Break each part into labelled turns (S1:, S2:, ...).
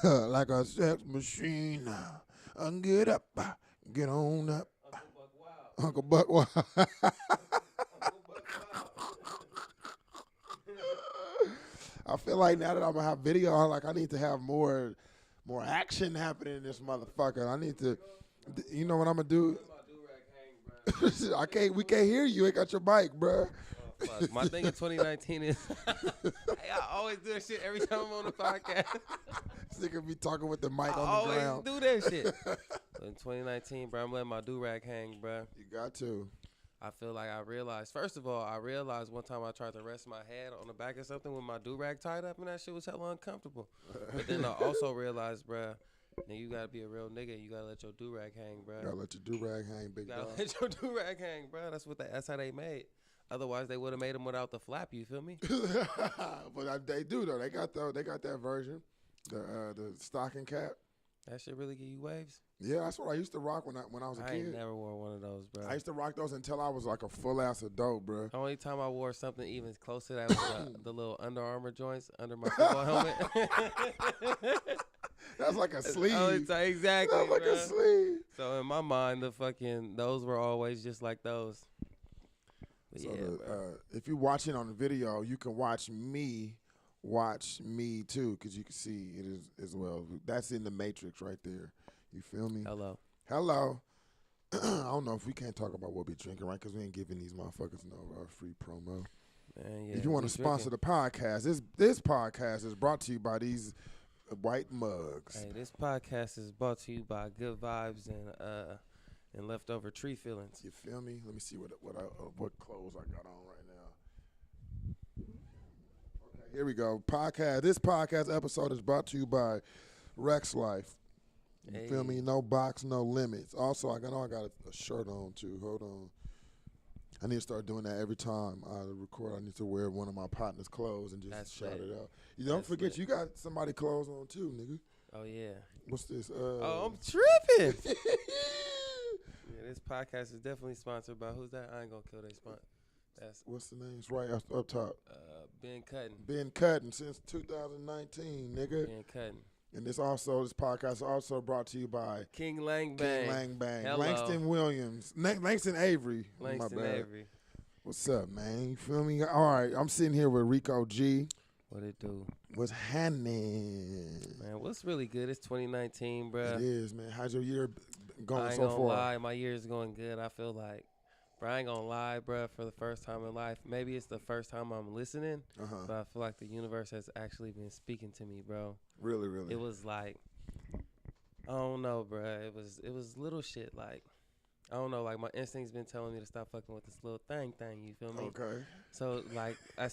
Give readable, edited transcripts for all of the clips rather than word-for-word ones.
S1: like a sex machine. Get up, get on up. Uncle Buck Wild. I feel like now that I'm gonna have video, like I need to have more action happening in this motherfucker. I need to, you know what I'm gonna do? I can't. We can't hear you. You ain't got your mic, bro.
S2: Fuck. My thing in 2019 is I always do that shit every time I'm on the podcast.
S1: This nigga be talking with the mic
S2: I
S1: on the ground.
S2: always do that shit. But in 2019, bro, I'm letting my do-rag hang, bro.
S1: You got to.
S2: I feel like I realized, first of all, one time I tried to rest my head on the back of something with my do-rag tied up, and that shit was hella uncomfortable. But then I also realized, bro, now you gotta be a real nigga. You gotta let your do-rag hang, bro.
S1: Gotta let your do-rag hang, big dog.
S2: You gotta let your do-rag hang, bro. That's how they made. Otherwise, they would have made them without the flap. You feel me?
S1: But they do though. They got that version, the stocking cap.
S2: That shit really give you waves?
S1: Yeah, that's what I used to rock when I was a kid.
S2: I ain't never wore one of those, bro.
S1: I used to rock those until I was like a full ass adult, bro.
S2: The only time I wore something even close to that was the little Under Armour joints under my football helmet.
S1: That's like a sleeve.
S2: Exactly.
S1: That's like a sleeve.
S2: So in my mind, those were always just like those. But
S1: so
S2: yeah,
S1: if you're watching on the video, you can watch me too, because you can see it as well. That's in the Matrix right there. You feel me?
S2: Hello.
S1: I don't know if we can't talk about what we drinking, right? Because we ain't giving these motherfuckers no free promo.
S2: Man, yeah,
S1: if you want to sponsor the podcast, this podcast is brought to you by these white mugs.
S2: Hey, this podcast is brought to you by Good Vibes and Leftover Tree Feelings.
S1: You feel me? Let me see what clothes I got on right now. Okay, here we go. This podcast episode is brought to you by Rex Life. You feel me? No box, no limits. Also, I got a shirt on too. Hold on. I need to start doing that every time I record. I need to wear one of my partner's clothes and just shout it out. You don't forget, you got somebody clothes on too, nigga.
S2: Oh yeah.
S1: What's this?
S2: I'm tripping. Yeah, this podcast is definitely sponsored by who's that? I ain't gonna kill their sponsor.
S1: What's the name? It's right up top.
S2: Ben Cuttin.
S1: Ben Cuttin since 2019, nigga.
S2: Ben Cuttin.
S1: And this podcast is also brought to you by
S2: King Lang Bang.
S1: Hello. Langston Williams. Langston Avery.
S2: Langston Avery.
S1: What's up, man? You feel me? All right, I'm sitting here with Rico G.
S2: What it do?
S1: What's happening?
S2: Man, what's really good? It's 2019, bro.
S1: It is, man. How's your year going so far?
S2: I ain't gonna lie. My year is going good. I feel like, bro, I ain't gonna lie, bro, for the first time in life. Maybe it's the first time I'm listening, but I feel like the universe has actually been speaking to me, bro.
S1: Really, really?
S2: It was like, I don't know, bro. It was little shit, like, I don't know, like my instinct's been telling me to stop fucking with this little thing, you feel me?
S1: Okay.
S2: So like I'm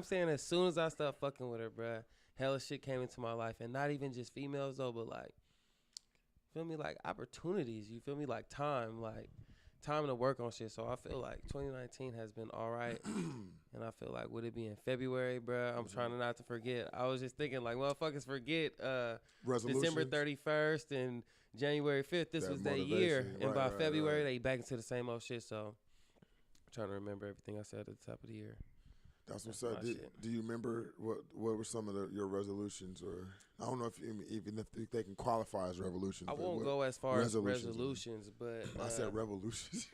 S2: saying as soon as I start fucking with her, bro, hella shit came into my life, and not even just females though, but like, feel me, like opportunities, you feel me, like time to work on shit. So I feel like 2019 has been all right. And I feel like, would it be in February, bro? I'm trying not to forget. I was just thinking, like, motherfuckers forget December 31st and January 5th. This was that year. And by February, they back into the same old shit. So I'm trying to remember everything I said at the top of the year.
S1: That's what's up. Do you remember what were some of your resolutions? Or I don't know if they can qualify as revolutions.
S2: I won't go as far as resolutions, but
S1: I said revolutions.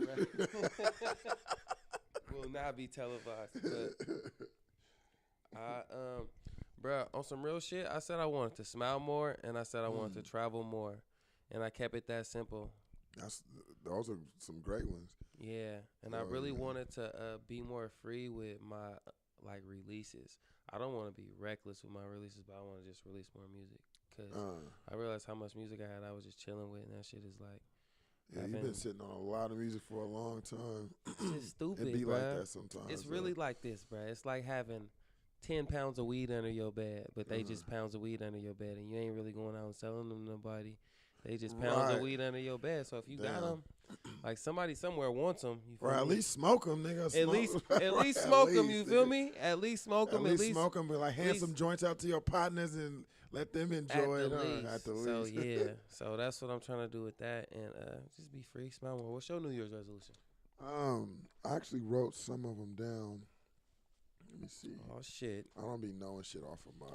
S2: Will not be televised. But bruh, on some real shit, I said I wanted to smile more, and I said I wanted to travel more, and I kept it that simple.
S1: Those are some great ones.
S2: Yeah, and I really wanted to be more free with my like releases. I don't want to be reckless with my releases, but I want to just release more music, because I realized how much music I had. I was just chilling with, and that shit is like.
S1: Yeah, you've been sitting on a lot of music for a long time.
S2: It's just stupid,
S1: It be
S2: bruh.
S1: like that sometimes.
S2: It's really like this, bruh. It's like having 10 pounds of weed under your bed, but they just pounds of weed under your bed, and you ain't really going out and selling them to nobody. They just pounds of weed under your bed. So if you got them, like somebody somewhere wants them. Or
S1: at least smoke them, nigga.
S2: At least smoke them. You feel me? At least smoke them.
S1: At least smoke them. But like hand some joints out to your partners and let them enjoy it. At the least.
S2: So yeah. So that's what I'm trying to do with that, and just be free, smile more. What's your New Year's resolution?
S1: I actually wrote some of them down. Let me see.
S2: Oh shit.
S1: I don't be knowing shit off of my.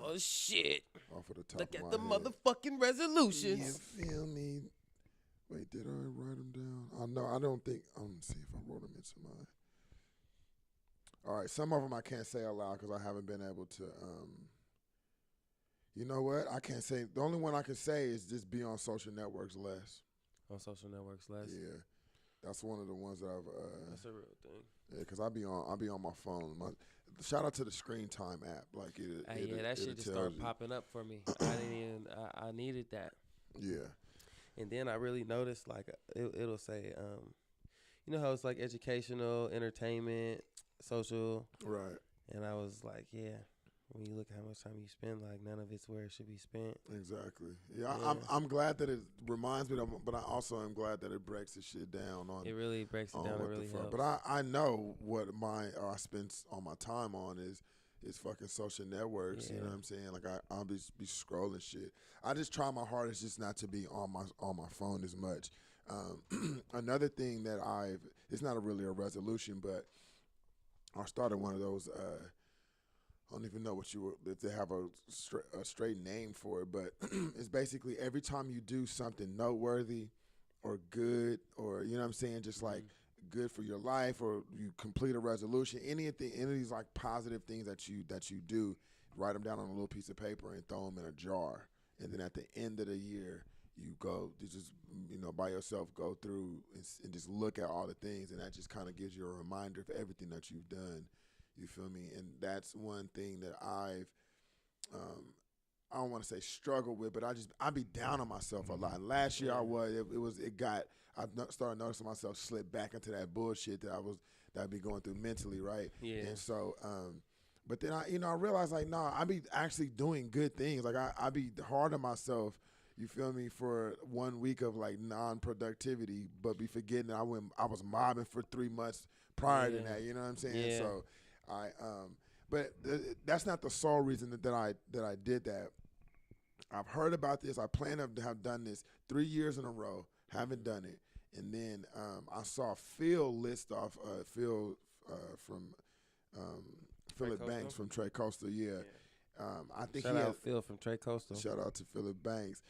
S2: Oh shit.
S1: Off of the top
S2: Look
S1: of
S2: at
S1: my
S2: the
S1: head.
S2: motherfucking resolutions.
S1: You feel me? Wait, did I write them down? Oh, no, I don't think. Let me see if I wrote them into mine. All right, some of them I can't say aloud because I haven't been able to. You know what? I can't say. The only one I can say is just be on social networks less.
S2: On social networks less.
S1: Yeah, that's one of the ones that I've.
S2: That's a real thing.
S1: Yeah, because I be on my phone. Shout out to the Screen Time app. Like
S2: that shit just started popping up for me. I didn't even. I needed that.
S1: Yeah.
S2: And then I really noticed like it'll say, you know how it's like educational, entertainment, social.
S1: Right.
S2: And I was like, yeah. When you look at how much time you spend, like none of it's where it should be spent.
S1: Exactly. Yeah. I'm glad that it reminds me of, but I also am glad that it breaks the shit down on.
S2: It really breaks it down. It really helps.
S1: But I know what I spend all my time on is fucking social networks.
S2: Yeah.
S1: You know what I'm saying? Like I'll be scrolling shit. I just try my hardest just not to be on my phone as much. Another thing that it's not really a resolution, but I started one of those. I don't even know if they have a straight name for it, but it's basically every time you do something noteworthy or good, or you know what I'm saying, just like good for your life, or you complete a resolution, any of these like positive things that you do, write them down on a little piece of paper and throw them in a jar, and then at the end of the year you just by yourself go through and just look at all the things, and that just kind of gives you a reminder of everything that you've done. You feel me? And that's one thing that I don't want to say struggle with, but I be down on myself a lot. And last year I started noticing myself slip back into that bullshit that I'd be going through mentally, right?
S2: Yeah.
S1: And so, but then I realized like, no, I be actually doing good things. Like I be hard on myself. You feel me? For 1 week of like non-productivity, but be forgetting that I was mobbing for 3 months prior to that. You know what I'm saying?
S2: Yeah.
S1: So. That's not the sole reason that I did that. I've heard about this. I plan to have done this 3 years in a row. Haven't done it, and then I saw Phil list off Phil from Philip Banks from Trey Coastal. Yeah. I think
S2: Shout out Phil from Trey Coastal.
S1: Shout out to Philip Banks.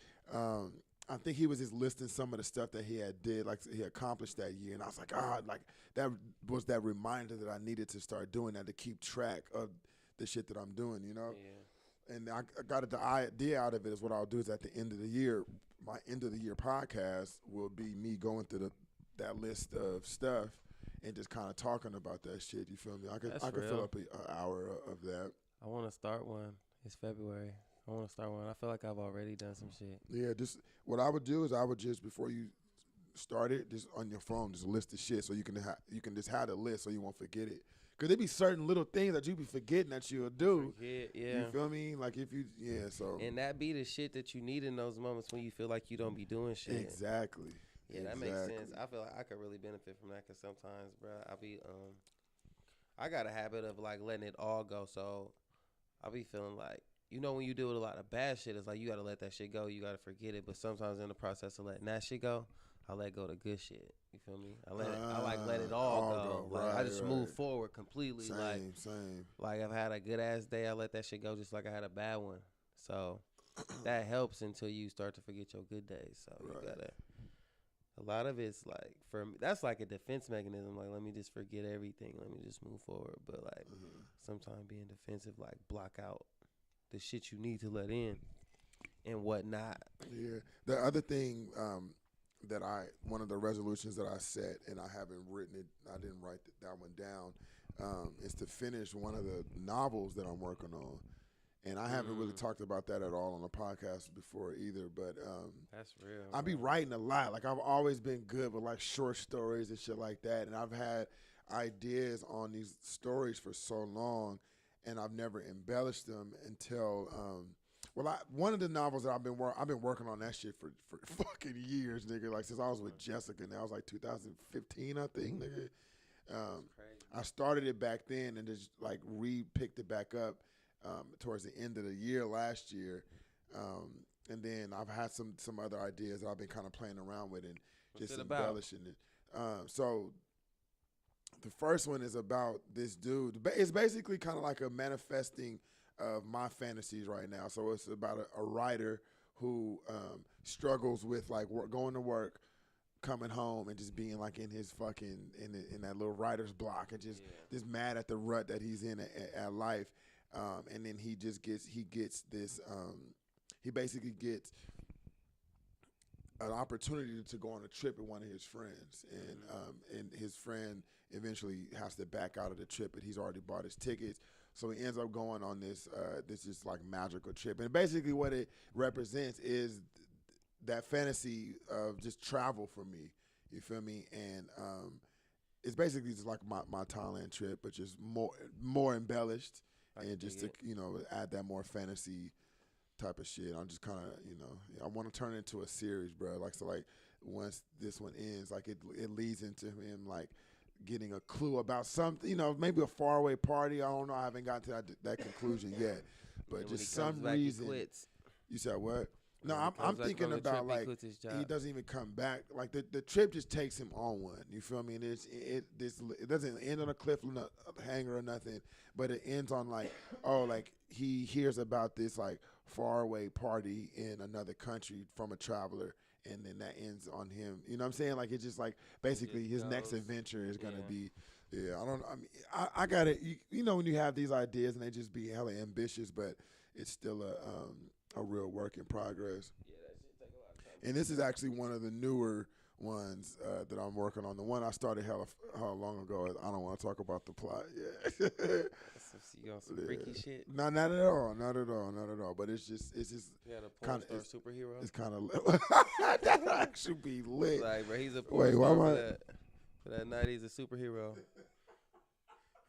S1: I think he was just listing some of the stuff that he did, like he accomplished that year, and I was like, like that was that reminder that I needed to start doing that to keep track of the shit that I'm doing, Yeah. And I got the idea out of it is what I'll do is at the end of the year, my end of the year podcast will be me going through that list of stuff and just kind of talking about that shit. You feel me? I could fill up an hour of that.
S2: I want to start one. It's February. I want to start one. I feel like I've already done some shit.
S1: Yeah, just what I would do is I would just, before you start it, just on your phone, just list the shit so you can just have the list so you won't forget it. Because there be certain little things that you be forgetting that you'll do.
S2: Yeah.
S1: You feel me? Like if you, so.
S2: And that be the shit that you need in those moments when you feel like you don't be doing shit.
S1: Exactly.
S2: Yeah, that makes sense. I feel like I could really benefit from that because sometimes, bro, I got a habit of like letting it all go. So I be feeling like, when you deal with a lot of bad shit, it's like you got to let that shit go. You got to forget it. But sometimes in the process of letting that shit go, I let go the good shit. You feel me? I let it all go. Like I just move forward completely.
S1: Same.
S2: Like I've had a good ass day, I let that shit go just like I had a bad one. So that helps until you start to forget your good days. So you gotta. A lot of it's like for me, that's like a defense mechanism. Like let me just forget everything. Let me just move forward. But like sometimes being defensive, like block out the shit you need to let in and whatnot.
S1: Yeah. The other thing one of the resolutions that I set, and I haven't written it, I didn't write that one down, is to finish one of the novels that I'm working on. And I haven't really talked about that at all on the podcast before either, but
S2: that's real.
S1: I be writing a lot. Like I've always been good with like short stories and shit like that, and I've had ideas on these stories for so long, and I've never embellished them until one of the novels that I've been working on that shit for fucking years, nigga. Like since I was with Jessica, and that was like 2015, I think, nigga. I started it back then and just like picked it back up towards the end of the year last year, and then I've had some other ideas that I've been kind of playing around with and just embellishing it. So The first one is about this dude. It's basically kind of like a manifesting of my fantasies right now. So it's about a writer who struggles with like going to work, coming home, and just being like in his fucking in that little writer's block, and just mad at the rut that he's in at life. And then he gets this. He basically gets an opportunity to go on a trip with one of his friends, and his friend eventually has to back out of the trip, but he's already bought his tickets. So he ends up going on this just like magical trip, and basically what it represents is that fantasy of just travel for me. You feel me? And it's basically just like my Thailand trip, but just more embellished, and just to add that more fantasy type of shit. I'm just kind of I want to turn it into a series, bro. Like once this one ends, like it leads into him like getting a clue about something, maybe a faraway party. I don't know. I haven't gotten to that conclusion yet, but just some reason. You said what? No, I'm thinking about like he doesn't even come back. Like the trip just takes him on one. You feel me? And it doesn't end on a cliffhanger or nothing, but it ends on like he hears about this like faraway party in another country from a traveler, and then that ends on him. You know what I'm saying? Like it's just like basically his next adventure is gonna be. Yeah, I don't know. I mean, I got it. When you have these ideas and they just be hella ambitious, but it's still a real work in progress.
S2: Yeah, that shit take a lot of time.
S1: And this is actually one of the newer ones that I'm working on. The one I started hella long ago. I don't want to talk about the plot. Yeah.
S2: You on some freaky shit?
S1: No, not at all. Not at all. But it's just
S2: you got a porn star superhero.
S1: It's kind of that actually be lit.
S2: Like, bro, he's a porn star for that night. He's a superhero.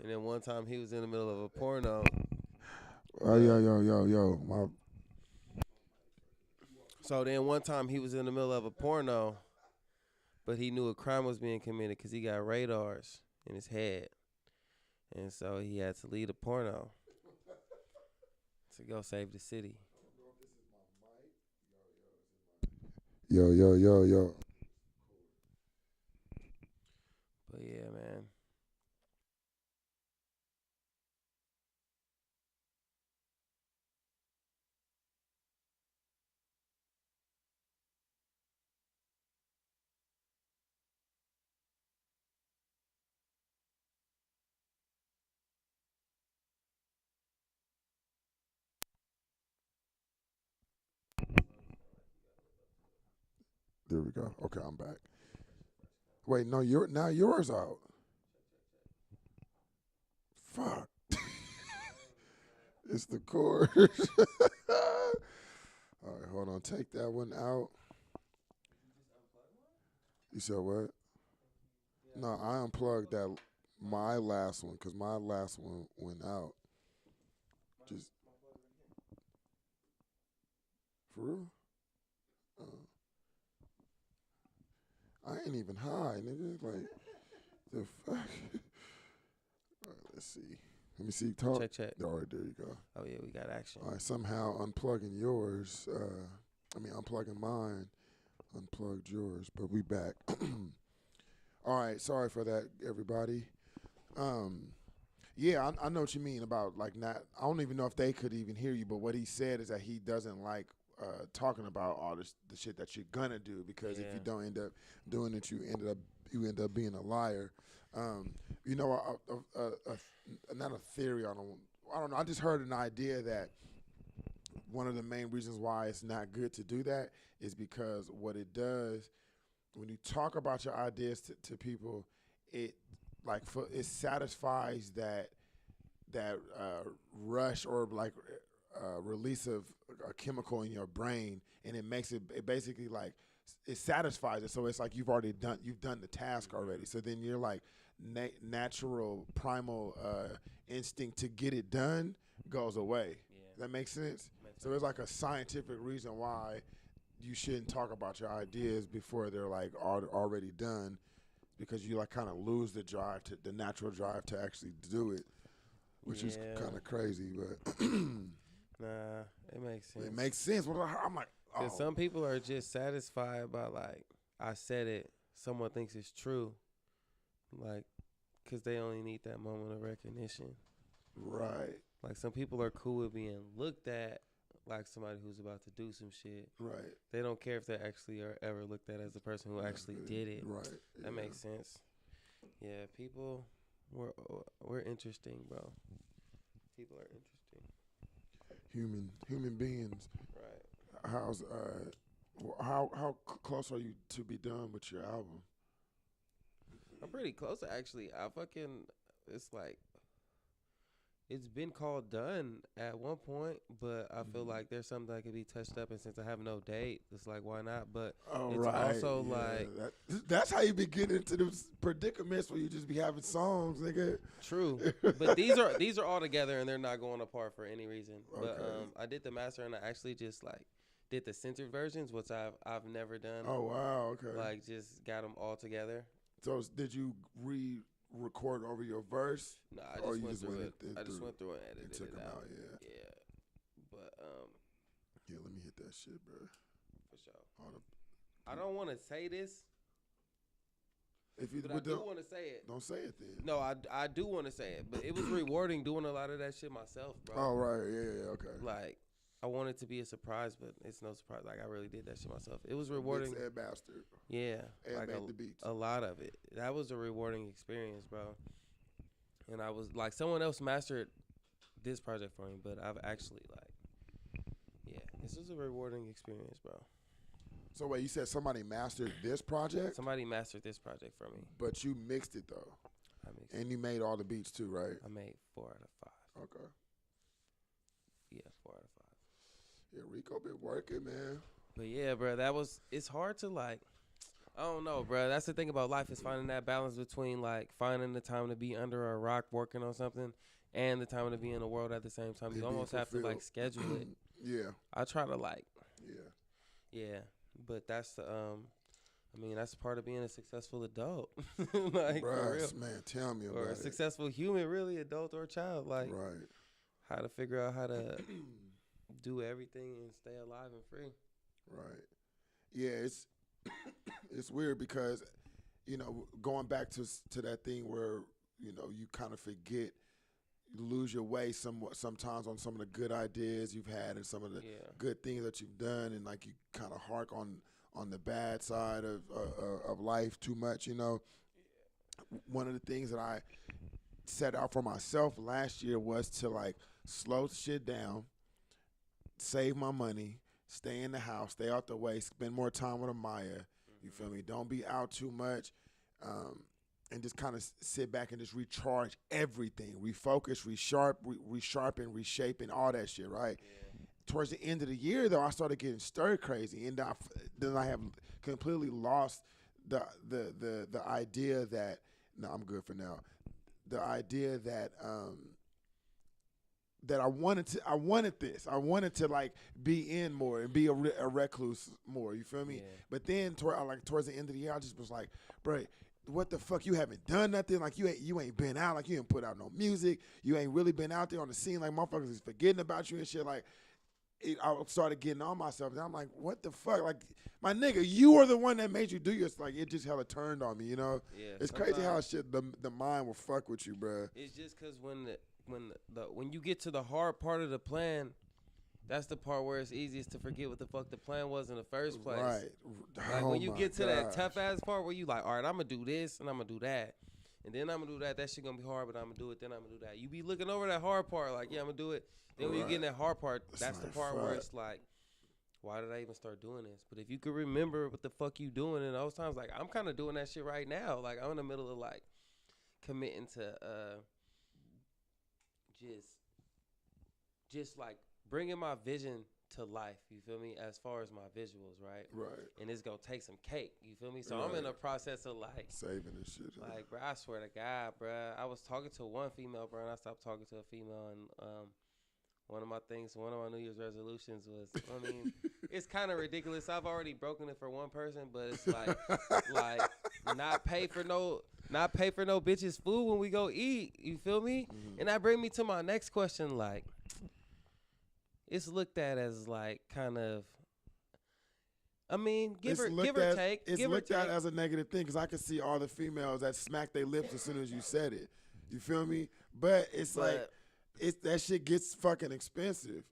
S2: And then one time he was in the middle of a porno.
S1: Oh, yo.
S2: So then one time he was in the middle of a porno, but he knew a crime was being committed because he got radars in his head. And so he had to leave the porno to go save the city.
S1: Yo.
S2: But yeah, man.
S1: There we go. Okay, I'm back. Wait, no, yours out. Fuck. It's the chorus. All right, hold on. Take that one out. You said what? No, I unplugged my last one because my last one went out. Just for real? I ain't even high, nigga. Like the fuck. All right, let's see. Let me see. Talk.
S2: Check.
S1: All right, there you go.
S2: Oh yeah, we got action.
S1: All right, somehow unplugging yours. Unplugging mine. Unplugged yours, but we back. All right, sorry for that, everybody. Yeah, I know what you mean about like not. I don't even know if they could even hear you, but what he said is that he doesn't like talking about all the shit that you're gonna do because if you don't end up doing it, you end up being a liar. Not a theory. I don't know. I just heard an idea that one of the main reasons why it's not good to do that is because what it does when you talk about your ideas to people, it satisfies that rush or like release of a chemical in your brain, and it makes it basically like it satisfies it. So it's like you've done the task already. So then you're like natural primal instinct to get it done goes away. Does that make sense? So there's like a scientific reason why you shouldn't talk about your ideas before they're like already done, because you like kind of lose the natural drive to actually do it, which is kind of crazy, but
S2: nah, it makes sense.
S1: It makes sense. I'm like,
S2: because some people are just satisfied by like I said it. Someone thinks it's true, like because they only need that moment of recognition.
S1: Right.
S2: Like some people are cool with being looked at like somebody who's about to do some shit.
S1: Right.
S2: They don't care if they actually are ever looked at as the person who actually did it.
S1: Right.
S2: That makes sense. Yeah, people, we're interesting, bro. People are interesting.
S1: Human beings.
S2: Right.
S1: How close are you to be done with your album?
S2: I'm pretty close, actually. It's like, it's been called done at one point, but I feel like there's something that could be touched up, and since I have no date, it's like, why not? But it's also like...
S1: That's how you be getting into those predicaments where you just be having songs, nigga.
S2: True. But these are all together, and they're not going apart for any reason. Okay. But I did the master, and I actually just, like, did the censored versions, which I've never done.
S1: Oh, wow, okay.
S2: Like, just got them all together.
S1: So did you record over your verse?
S2: No, I just went through it. I just went through it and edited it out. Yeah. But
S1: yeah, let me hit that shit, bro.
S2: For sure. I don't want to say this.
S1: If you
S2: I do want to say it.
S1: Don't say it then.
S2: No, I do want to say it, but it was rewarding doing a lot of that shit myself, bro.
S1: Oh right, yeah, okay.
S2: Like I want it to be a surprise, but it's no surprise. Like I really did that shit myself. It was rewarding.
S1: Mix and master.
S2: Yeah,
S1: and
S2: like
S1: made the beats.
S2: A lot of it. That was a rewarding experience, bro. And I was like, someone else mastered this project for me, but I've actually this was a rewarding experience, bro.
S1: So wait, you said somebody mastered this project?
S2: Somebody mastered this project for me.
S1: But you mixed it though.
S2: I mixed it.
S1: And you made all the beats too, right?
S2: I made 4 out of 5.
S1: Okay.
S2: Yeah, 4 out of 5.
S1: Yeah, Rico been working, man.
S2: But yeah, bro, it's hard to like, I don't know, bro. That's the thing about life is finding that balance between like finding the time to be under a rock working on something and the time to be in the world at the same time. You almost have to like schedule it.
S1: Yeah.
S2: I try to like.
S1: Yeah.
S2: But that's the that's part of being a successful adult. Like,
S1: bruh,
S2: for real.
S1: Man, tell me about it.
S2: Or a successful human, really, adult or child. Like,
S1: right.
S2: How to figure out how to do everything and stay alive and free.
S1: Right. Yeah, it's weird because, going back to that thing where, you kind of forget, you lose your way sometimes on some of the good ideas you've had and some of the good things that you've done, and like you kind of hark on the bad side of life too much, One of the things that I set out for myself last year was to like slow shit down, save my money, stay in the house, stay out the way, spend more time with Amaya. You feel me? Don't be out too much, and just kind of sit back and just recharge everything, refocus, resharpen, reshape, and all that shit, right? Yeah. Towards the end of the year, though, I started getting stir crazy, and then I have completely lost the idea that I'm good for now. The idea that that I wanted this. I wanted to like be in more and be a recluse more. You feel me? Yeah. But then towards the end of the year, I just was like, bro, what the fuck? You haven't done nothing. Like you ain't been out. Like you ain't put out no music. You ain't really been out there on the scene. Like motherfuckers is forgetting about you and shit. Like I started getting on myself, and I'm like, what the fuck? Like my nigga, you are the one that made you do your. Like it just hella turned on me. Yeah. It's crazy how shit the mind will fuck with you, bro.
S2: It's just because when you get to the hard part of the plan, that's the part where it's easiest to forget what the fuck the plan was in the first place.
S1: Right.
S2: Like when you get to that tough ass part where you like, all right, I'm gonna do this and I'm gonna do that, and then I'm gonna do that. That shit gonna be hard, but I'm gonna do it. Then I'm gonna do that. You be looking over that hard part, like, yeah, I'm gonna do it. Then when you get in that hard part, that's the part where it's like, why did I even start doing this? But if you could remember what the fuck you doing in those times, like I'm kind of doing that shit right now. Like I'm in the middle of like committing to just like bringing my vision to life, you feel me, as far as my visuals, right?
S1: Right.
S2: And it's going to take some cake, you feel me? So I'm in a process of like
S1: saving this shit.
S2: Like, bro, I swear to God, bro, I was talking to one female, bro, and I stopped talking to a female, and one of my New Year's resolutions was, I mean, it's kind of ridiculous. I've already broken it for one person, but it's like not pay for no bitches food when we go eat. You feel me? Mm-hmm. And that bring me to my next question. Like, it's looked at as like kind of I mean, give or take.
S1: It's looked at as a negative thing because I can see all the females that smack their lips as soon as you said it. You feel me? But that shit gets fucking expensive.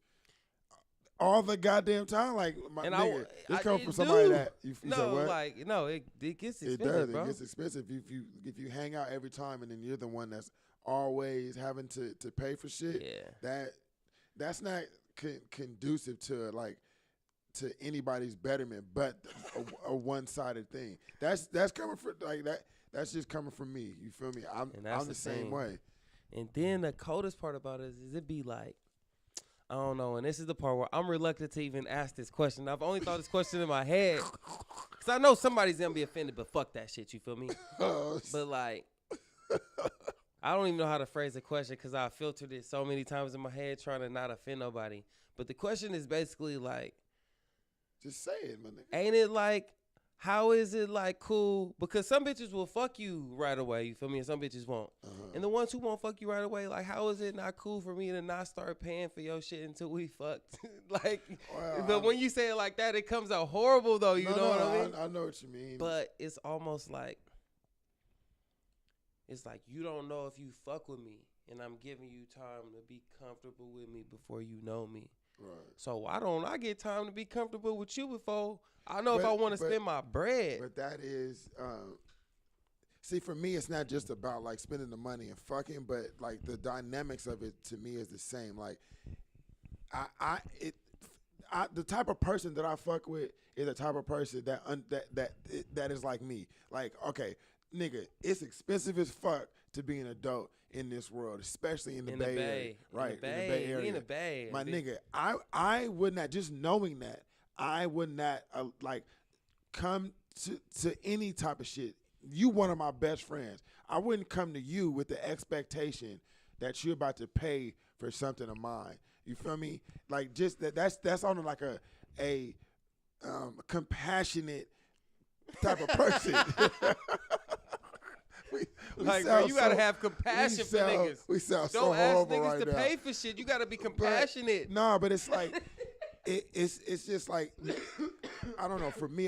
S1: All the goddamn time, like my nigga, this comes from somebody that you said what?
S2: It gets expensive,
S1: It does.
S2: bro.
S1: It gets expensive if you hang out every time and then you're the one that's always having to pay for shit.
S2: Yeah,
S1: that's not conducive to anybody's betterment, but a one-sided thing. That's coming from like that. That's just coming from me. You feel me? I'm the same way.
S2: And then the coldest part about it is it be like, I don't know, and this is the part where I'm reluctant to even ask this question. I've only thought this question in my head because I know somebody's gonna be offended, but fuck that shit. You feel me? But like, I don't even know how to phrase the question because I filtered it so many times in my head trying to not offend nobody. But the question is basically like,
S1: just say it, my nigga.
S2: Ain't it like, how is it like cool? Because some bitches will fuck you right away, you feel me? And some bitches won't. And the ones who won't fuck you right away, like, how is it not cool for me to not start paying for your shit until we fucked? But when you say it like that, it comes out horrible though, you know what I mean?
S1: I know what you mean.
S2: But it's almost like, you don't know if you fuck with me, and I'm giving you time to be comfortable with me before you know me.
S1: Right.
S2: So why don't I get time to be comfortable with you before I know if I want to spend my bread?
S1: But that is, see, for me, it's not just about like spending the money and fucking, but like the dynamics of it to me is the same. Like, the type of person that I fuck with is the type of person that is like me. Like, okay, nigga, it's expensive as fuck to be an adult in this world, especially in the Bay Area. Right, in the Bay Area.
S2: In the Bay.
S1: My nigga, I would not, just knowing that, I would not come to any type of shit. You one of my best friends. I wouldn't come to you with the expectation that you're about to pay for something of mine. You feel me? Like, just that's on like a compassionate type of person.
S2: Bro, you gotta have compassion for niggas.
S1: We sound
S2: Don't
S1: so horrible
S2: ask niggas
S1: right
S2: to
S1: now.
S2: pay for shit. You gotta be compassionate.
S1: But it's like it's just like, I don't know. For me,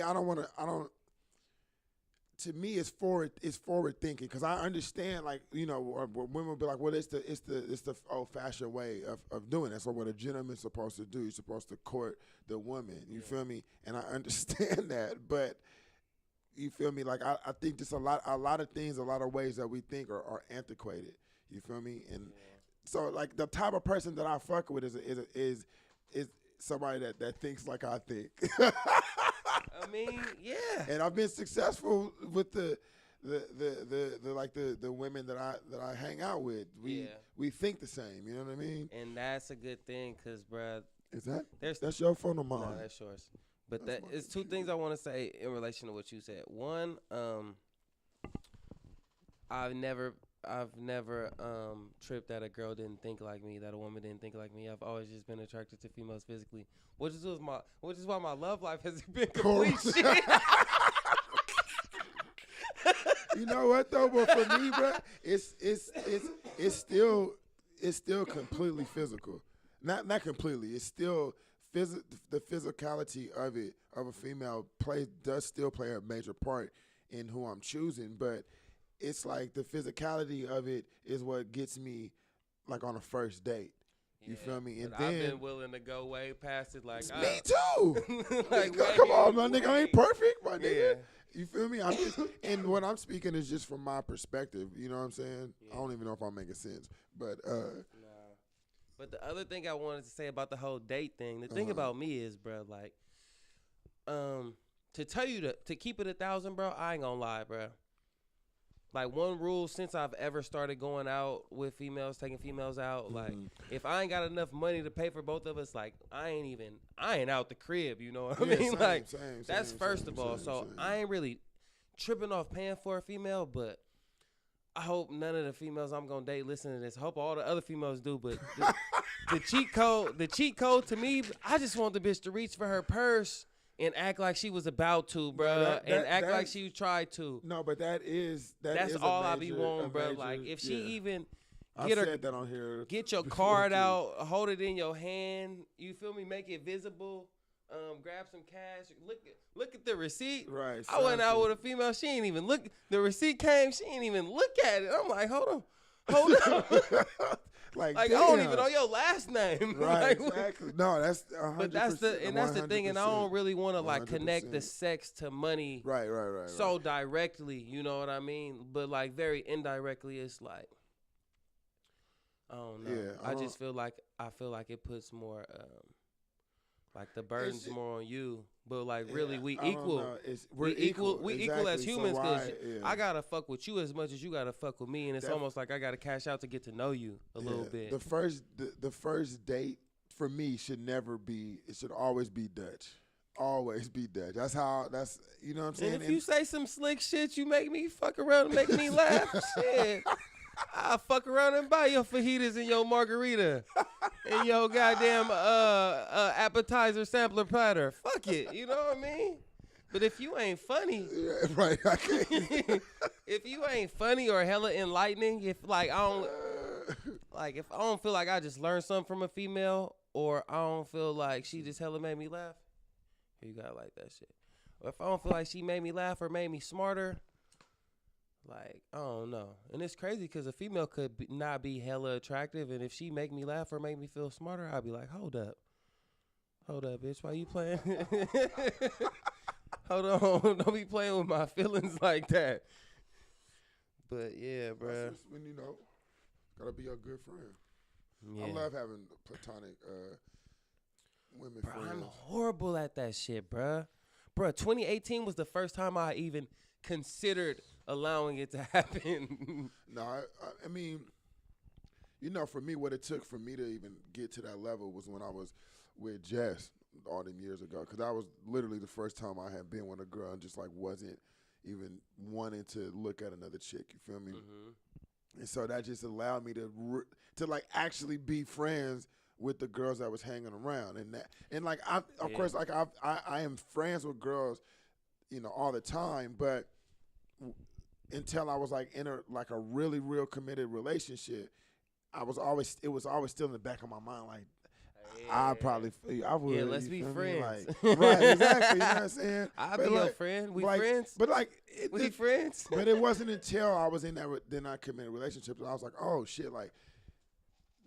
S1: to me, it's forward thinking, because I understand, like, you know, women will be like, well, it's the old fashioned way of doing it. So what a gentleman's supposed to do, you're supposed to court the woman. You feel me? And I understand that, but you feel me? Like, I think just a lot of things, a lot of ways that we think are antiquated. You feel me? And so, like, the type of person that I fuck with is somebody that thinks like I think.
S2: I mean, yeah.
S1: And I've been successful with the women that I hang out with. We think the same. You know what I mean?
S2: And that's a good thing, cause, bruh.
S1: Is that's your phone or mine?
S2: No, that's yours. But it's two things I want to say in relation to what you said. One, I've never tripped that a girl didn't think like me, that a woman didn't think like me. I've always just been attracted to females physically, which is why my love life has been complete shit.
S1: You know what though? But for me, bro, it's still completely physical. Not completely. It's still the physicality of a female does still play a major part in who I'm choosing, but it's like the physicality of it is what gets me, like, on a first date. You feel me? And then
S2: I've been willing to go way past it. Like,
S1: me too.
S2: Like,
S1: come on, my nigga, I ain't perfect, my nigga.
S2: Yeah.
S1: You feel me? And what I'm speaking is just from my perspective. You know what I'm saying? Yeah. I don't even know if I'm making sense, but
S2: But the other thing I wanted to say about the whole date thing, the thing about me is, bro, like, to tell you to keep it 1,000, bro, I ain't gonna lie, bro. Like, one rule since I've ever started going out with females, taking females out, like, if I ain't got enough money to pay for both of us, like, I ain't out the crib, you know what I mean? That's first of all. So I ain't really tripping off paying for a female, but I hope none of the females I'm gonna date listen to this. I hope all the other females do, but the cheat code to me, I just want the bitch to reach for her purse and act like she was about to, bro, and act like she tried to.
S1: No, but that's
S2: all I be wanting, bro. Like, if she even
S1: said that on here,
S2: get your card out, hold it in your hand. You feel me? Make it visible. grab some cash. Look at the receipt.
S1: Right.
S2: I went out with a female. She ain't even look. The receipt came. She ain't even look at it. I'm like, hold on.
S1: like
S2: I don't even know your last name.
S1: Right.
S2: Like,
S1: exactly. No, that's 100%.
S2: but that's the thing, and I don't really want to like connect the
S1: 100%.
S2: sex to money.
S1: Right.
S2: So directly, you know what I mean? But like very indirectly, it's like, I don't know.
S1: Yeah,
S2: I just feel like it puts more, like the burden's more on you. But like really, we equal. We equal. We equal as humans because I gotta fuck with you as much as you gotta fuck with me, and it's almost like I gotta cash out to get to know you a little bit.
S1: The first date for me should never be. It should always be Dutch. Always be Dutch. That's you know what I'm saying.
S2: And if you say some slick shit, you make me fuck around and make me laugh. Shit. I'll fuck around and buy your fajitas and your margarita and your goddamn appetizer sampler platter. Fuck it, you know what I mean? But if you ain't funny,
S1: right? I can't.
S2: If you ain't funny or hella enlightening, if I don't feel like I just learned something from a female, or I don't feel like she just hella made me laugh, you gotta like that shit. Or if I don't feel like she made me laugh or made me smarter. Like, I don't know. And it's crazy because a female could not be hella attractive, and if she make me laugh or make me feel smarter, I'll be like, hold up, bitch, why you playing? Hold on, don't be playing with my feelings like that. But yeah, bro.
S1: That's when gotta be a good friend.
S2: Yeah.
S1: I love having platonic women friends.
S2: I'm horrible at that shit, bro. 2018 was the first time I even considered allowing it to happen.
S1: No, I mean, for me, what it took for me to even get to that level was when I was with Jess all them years ago, because that was literally the first time I had been with a girl and just like wasn't even wanting to look at another chick. You feel me? Mm-hmm. And so that just allowed me to like actually be friends with the girls that was hanging around, and like of course like I am friends with girls, all the time, but until I was like in a really real committed relationship, it was always still in the back of my mind, like I would.
S2: Yeah, let's be friends.
S1: Like, right, exactly. You know what I'm saying?
S2: I'll be your friend. We friends.
S1: But like,
S2: we friends.
S1: But it wasn't until I was in that committed relationship that I was like, oh shit, like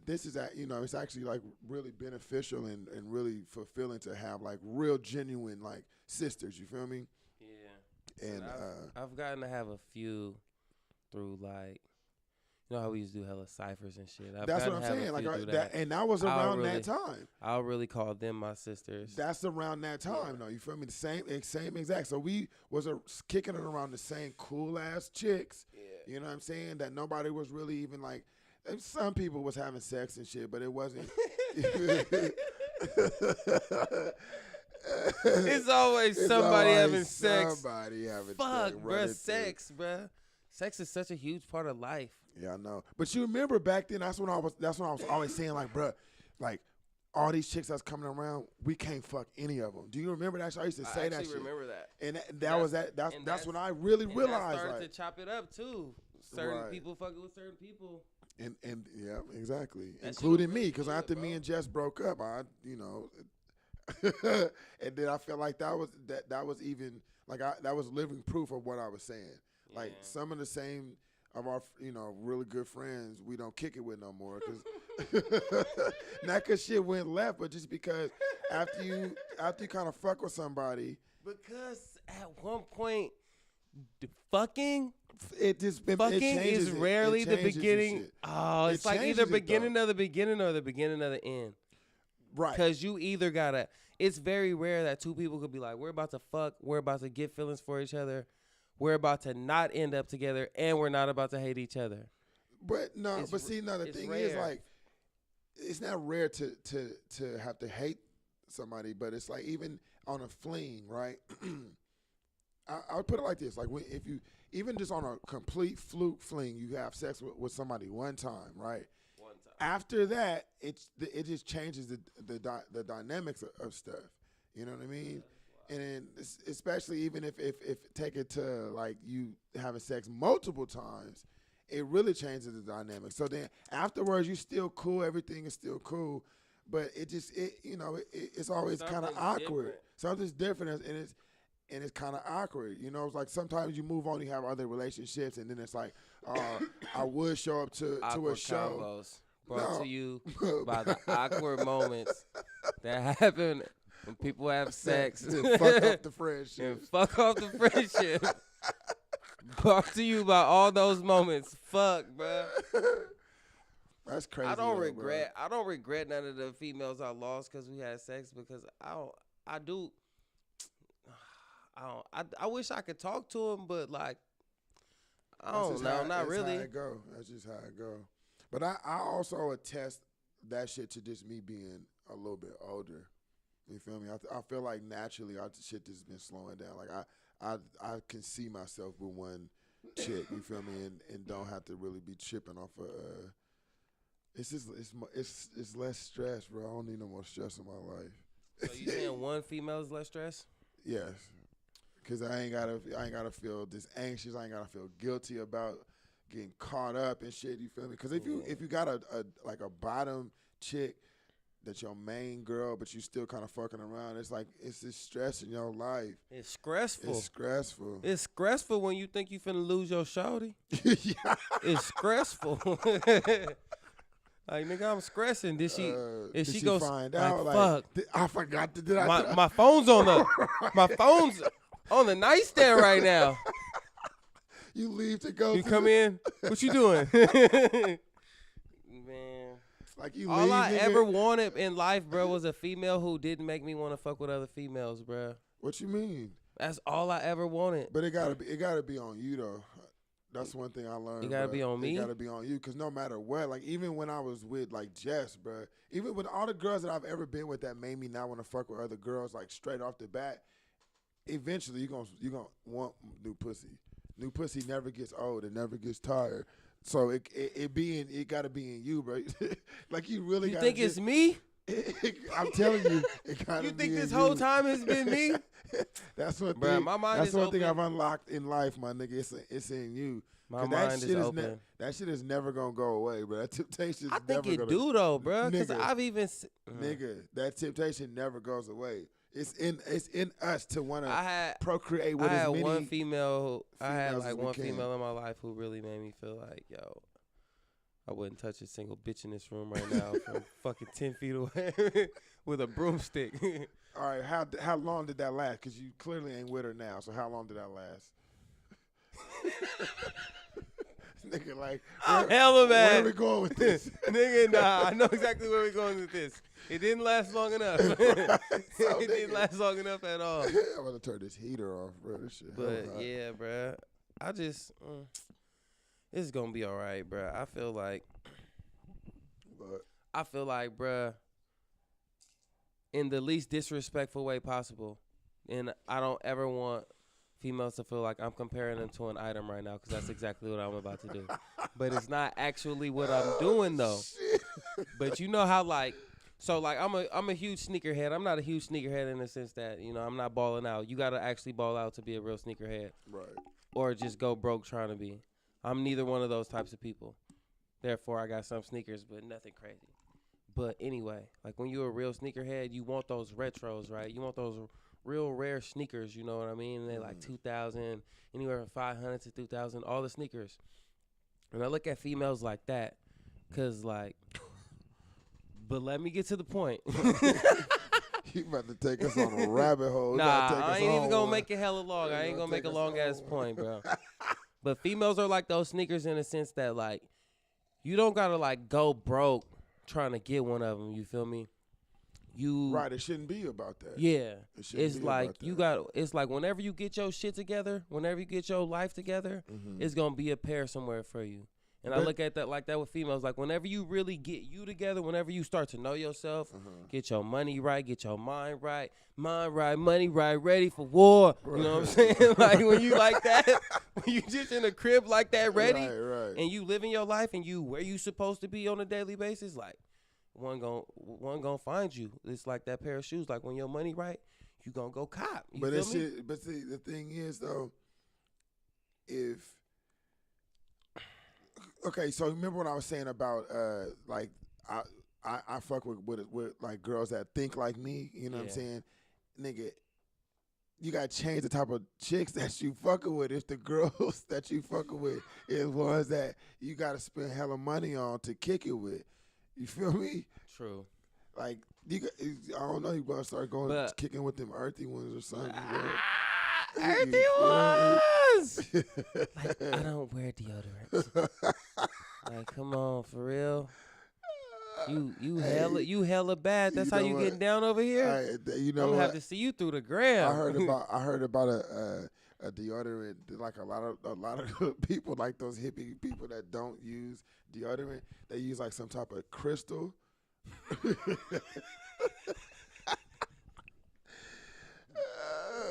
S1: this is it's actually like really beneficial and really fulfilling to have like real genuine like sisters. You feel me? And
S2: I've gotten to have a few through like, how we used to do hella ciphers and shit.
S1: That's what I'm saying. Like and that was around that time.
S2: I'll really call them my sisters.
S1: That's around that time, though. You feel me? The same exact. So we was kicking it around the same cool ass chicks. Yeah. You know what I'm saying? That nobody was really even like. Some people was having sex and shit, but it wasn't.
S2: It's always somebody having sex.
S1: Somebody having
S2: Fuck, bruh, sex, bruh. Sex is such a huge part of life.
S1: Yeah, I know. But you remember back then, that's when I was always saying, like, bruh, like, all these chicks that's coming around, we can't fuck any of them. Do you remember that? I used to say that shit.
S2: I remember that.
S1: And that's when I really realized. I started
S2: to chop it up, too. Certain people fucking with certain people.
S1: And yeah, exactly. Including me, because after me and Jess broke up, and then I felt like that was even like that was living proof of what I was saying. Yeah. Like some of the same of our really good friends, we don't kick it with no more, because not because shit went left, but just because after you kind of fuck with somebody,
S2: because at one point fucking
S1: is
S2: rarely the beginning. Oh, it's like either beginning of the beginning or the beginning of the end.
S1: Right.
S2: Because you either gotta. It's very rare that two people could be like, we're about to fuck, we're about to get feelings for each other, we're about to not end up together, and we're not about to hate each other.
S1: But no, the thing rare. Is like, it's not rare to have to hate somebody, but it's like even on a fling, right? I would put it like this: like if you even just on a complete fluke fling, you have sex with somebody one time, right? After that, it just changes the dynamics of stuff. You know what I mean? And then especially even if take it to like you having sex multiple times, it really changes the dynamic. So then afterwards, you still cool, everything is still cool, but it's always kind of
S2: Something's
S1: awkward.
S2: different.
S1: Something's different, and it's kind of awkward. You know, it's like sometimes you move on, you have other relationships, and then it's like, I would show up to a
S2: Awkward
S1: show.
S2: Convos brought
S1: No.
S2: to you by the awkward moments that happen when people have sex.
S1: And fuck up the friendship.
S2: And fuck off the friendship. Brought to you by all those moments. Fuck, bro.
S1: That's crazy.
S2: I don't
S1: though,
S2: regret. I don't regret none of the females I lost because we had sex. Because I wish I could talk to them, but like, I don't know. Not really.
S1: That's how it go. That's just how it go. But I also attest that shit to just me being a little bit older. You feel me? I feel like naturally our shit just been slowing down. Like I can see myself with one chick. You feel me? And don't have to really be tripping off of. It's just it's less stress, bro. I don't need no more stress in my life.
S2: So you saying one female is less stress?
S1: Yes. Cause I ain't gotta feel this anxious. I ain't gotta feel guilty about getting caught up and shit. You feel me? Cause if you got a bottom chick that's your main girl, but you still kind of fucking around, it's like it's this stress in your life.
S2: It's stressful.
S1: It's stressful.
S2: It's stressful when you think you finna lose your shawty.
S1: Yeah.
S2: It's stressful. Like, nigga, I'm stressing. Did she go
S1: find
S2: like,
S1: out?
S2: fuck.
S1: I forgot to do
S2: My phone's on the nightstand right now.
S1: You leave to go.
S2: You come in. What you doing? Man.
S1: Like you
S2: All
S1: leave,
S2: I
S1: nigga.
S2: ever wanted in life, bro, was a female who didn't make me want to fuck with other females, bro.
S1: What you mean?
S2: That's all I ever wanted.
S1: But it gotta be on you though. That's one thing I learned.
S2: It gotta be on me?
S1: It gotta be on you, cause no matter what, like even when I was with like Jess, bro, even with all the girls that I've ever been with that made me not want to fuck with other girls, like straight off the bat, eventually you gonna want new pussy. New pussy never gets old. It never gets tired. So it gotta be in you, bro. Like you really.
S2: You think it's me?
S1: I'm telling you, it gotta be.
S2: You think
S1: in
S2: this whole time has been me?
S1: That's one
S2: Bruh,
S1: thing.
S2: my mind
S1: That's
S2: is
S1: one thing
S2: open.
S1: I've unlocked in life, my nigga. It's in you.
S2: My
S1: 'Cause
S2: mind is open.
S1: That shit is never gonna go away, bro. That temptation.
S2: I think
S1: never
S2: it
S1: gonna,
S2: do though, bro. Because
S1: Nigga.
S2: I've even
S1: Nigga, that temptation never goes away. It's in us to want
S2: I
S1: to
S2: had
S1: procreate with
S2: I
S1: as
S2: had
S1: many.
S2: one female. I had
S1: females as
S2: like
S1: we
S2: one
S1: can.
S2: female in my life who really made me feel like, yo, I wouldn't touch a single bitch in this room right now from fucking 10 feet away with a broomstick.
S1: All right, how long did that last? Because you clearly ain't with her now. So how long did that last? Nigga, like,
S2: I'm hella mad.
S1: Where are we going with this?
S2: Nigga, nah, I know exactly where we're going with this. It didn't last long enough. It didn't last long enough at all.
S1: I'm gonna turn this heater off, bro. This shit. hella
S2: But
S1: hot.
S2: yeah, bro, I just it's gonna be all right, bro. I feel like, bro, in the least disrespectful way possible, and I don't ever want females to feel like I'm comparing them to an item right now, because that's exactly what I'm about to do. But it's not actually what I'm doing though. But you know how like. So like I'm a huge sneakerhead. I'm not a huge sneakerhead in the sense that, you know, I'm not balling out. You gotta actually ball out to be a real sneakerhead.
S1: Right.
S2: Or just go broke trying to be. I'm neither one of those types of people. Therefore I got some sneakers but nothing crazy. But anyway, like when you're a real sneakerhead, you want those retros, right? You want those real rare sneakers, you know what I mean? And they're like 2,000, anywhere from 500 to 2,000, all the sneakers. And I look at females like that, cause like, but let me get to the point.
S1: You about to take us on a rabbit hole. You
S2: Nah,
S1: about to take
S2: I
S1: us
S2: ain't even
S1: on
S2: gonna
S1: one.
S2: make it hella long. I ain't gonna make a
S1: take us
S2: long ass
S1: on
S2: point, bro. But females are like those sneakers in the sense that like, you don't gotta like go broke trying to get one of them. You feel me? You
S1: Right, it shouldn't be about that.
S2: Yeah,
S1: It shouldn't
S2: it's
S1: be
S2: like
S1: about
S2: you
S1: that.
S2: got. It's like whenever you get your shit together, whenever you get your life together, it's gonna be a pair somewhere for you. And I
S1: But-
S2: look at that like that with females. Like whenever you really get you together, whenever you start to know yourself, get your money right, get your mind right, money right, ready for war. You know what I'm saying? Like when you like that, when you just in a crib like that, ready,
S1: Right.
S2: and you living your life and you where you supposed to be on a daily basis, like one gonna find you. It's like that pair of shoes. Like when your money right, you gonna go cop. You
S1: But
S2: feel
S1: it's
S2: me?
S1: shit, but see, the thing is though, okay, so remember when I was saying about like I I fuck with like girls that think like me. You know what I'm saying, nigga. You gotta change the type of chicks that you fucking with. If the girls that you fucking with is ones that you gotta spend hella money on to kick it with, you feel me?
S2: True.
S1: Like I don't know, you gonna start kicking with them earthy ones or something.
S2: Earthy ones. Like I don't wear deodorant. Like come on, for real. You hella bad. That's how you getting down over here.
S1: You know
S2: I'm gonna
S1: what?
S2: have to see you through the gram.
S1: I heard about a deodorant. Like a lot of people, like those hippie people that don't use deodorant, they use like some type of crystal.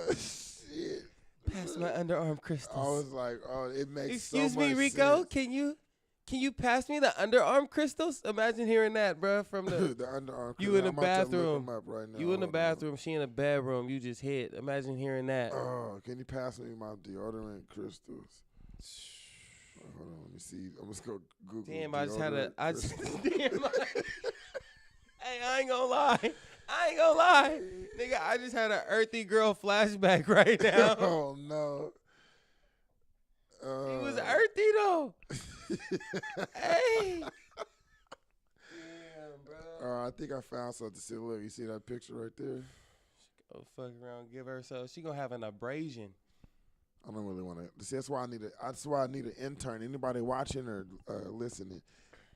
S1: Shit.
S2: Pass my underarm crystals.
S1: I was like, oh, it makes
S2: Excuse
S1: so
S2: me,
S1: much
S2: Rico.
S1: sense.
S2: Can you pass me the underarm crystals? Imagine hearing that, bro. From the
S1: the underarm.
S2: You in the
S1: I'm about to look
S2: bathroom.
S1: 'em up right now.
S2: You in the bathroom. She in the bedroom. You just hit. Imagine hearing that.
S1: Oh, can you pass me my deodorant crystals? Hold on, let me see. I'm just go Google.
S2: Damn, I just had
S1: deodorant
S2: a.
S1: crystals.
S2: Hey, I ain't gonna lie. Nigga, I just had an earthy girl flashback right now.
S1: Oh no.
S2: He was earthy though. Hey. Damn, bro.
S1: I think I found something. See, look, you see that picture right there?
S2: She go fuck around, give her so she gonna have an abrasion.
S1: I don't really want to. See, that's why I need an intern. Anybody watching or listening,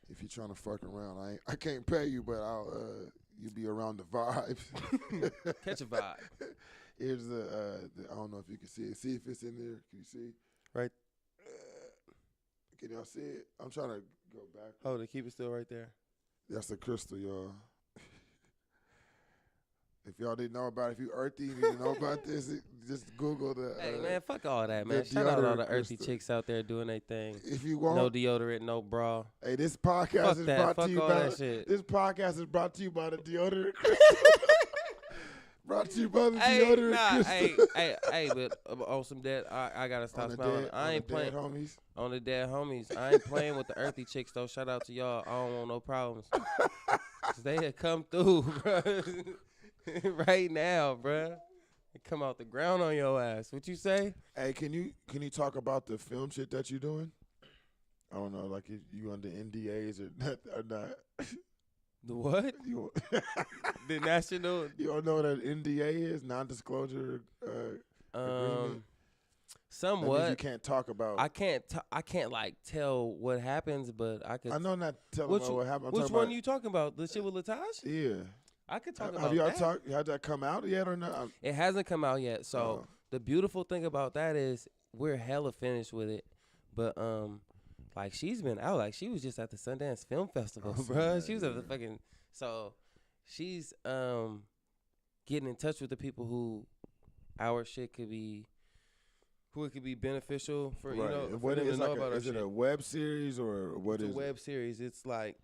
S1: if you're trying to fuck around, I can't pay you, but I'll you be around the vibes.
S2: Catch a vibe.
S1: Here's I don't know if you can see it. See if it's in there. Can you see?
S2: Right.
S1: Can y'all see it? I'm trying to go back.
S2: Hold it. Keep it still right there.
S1: That's the crystal, y'all. If y'all didn't know about it, if you earthy, you didn't know about this, just Google the.
S2: Hey, man, fuck all that, man. Shout out all the earthy chicks out there doing their thing.
S1: If you want.
S2: No deodorant, no bra.
S1: Hey, this podcast is brought to you by. This podcast is brought to you by the deodorant crystal. Brought to you by the deodorant crystal.
S2: Hey, but on some dead, I gotta stop smiling. I ain't playing.
S1: Homies.
S2: On the dead homies. I ain't playing with the earthy chicks, though. Shout out to y'all. I don't want no problems. They had come through, bro. Right now, bro. They come out the ground on your ass. What you say?
S1: Hey, can you talk about the film shit that you're doing? I don't know, like you under NDAs or not.
S2: The what? The national.
S1: You don't know what an NDA is? Non-disclosure agreement.
S2: Somewhat.
S1: That means you can't talk about.
S2: I can't like tell what happens, but I could.
S1: I know not telling what happened.
S2: Which one are you talking about? The shit with Lataj?
S1: Yeah.
S2: I could talk about
S1: have y'all
S2: that.
S1: Had that come out yet or not?
S2: It hasn't come out yet. So the beautiful thing about that is we're hella finished with it. But like she's been out. Like she was just at the Sundance Film Festival, bro. She was at the fucking. So she's getting in touch with the people who our shit could be. Who it could be beneficial for, you know, for them to know about our shit.
S1: Is it a web series or what is it?
S2: It's a web series. It's like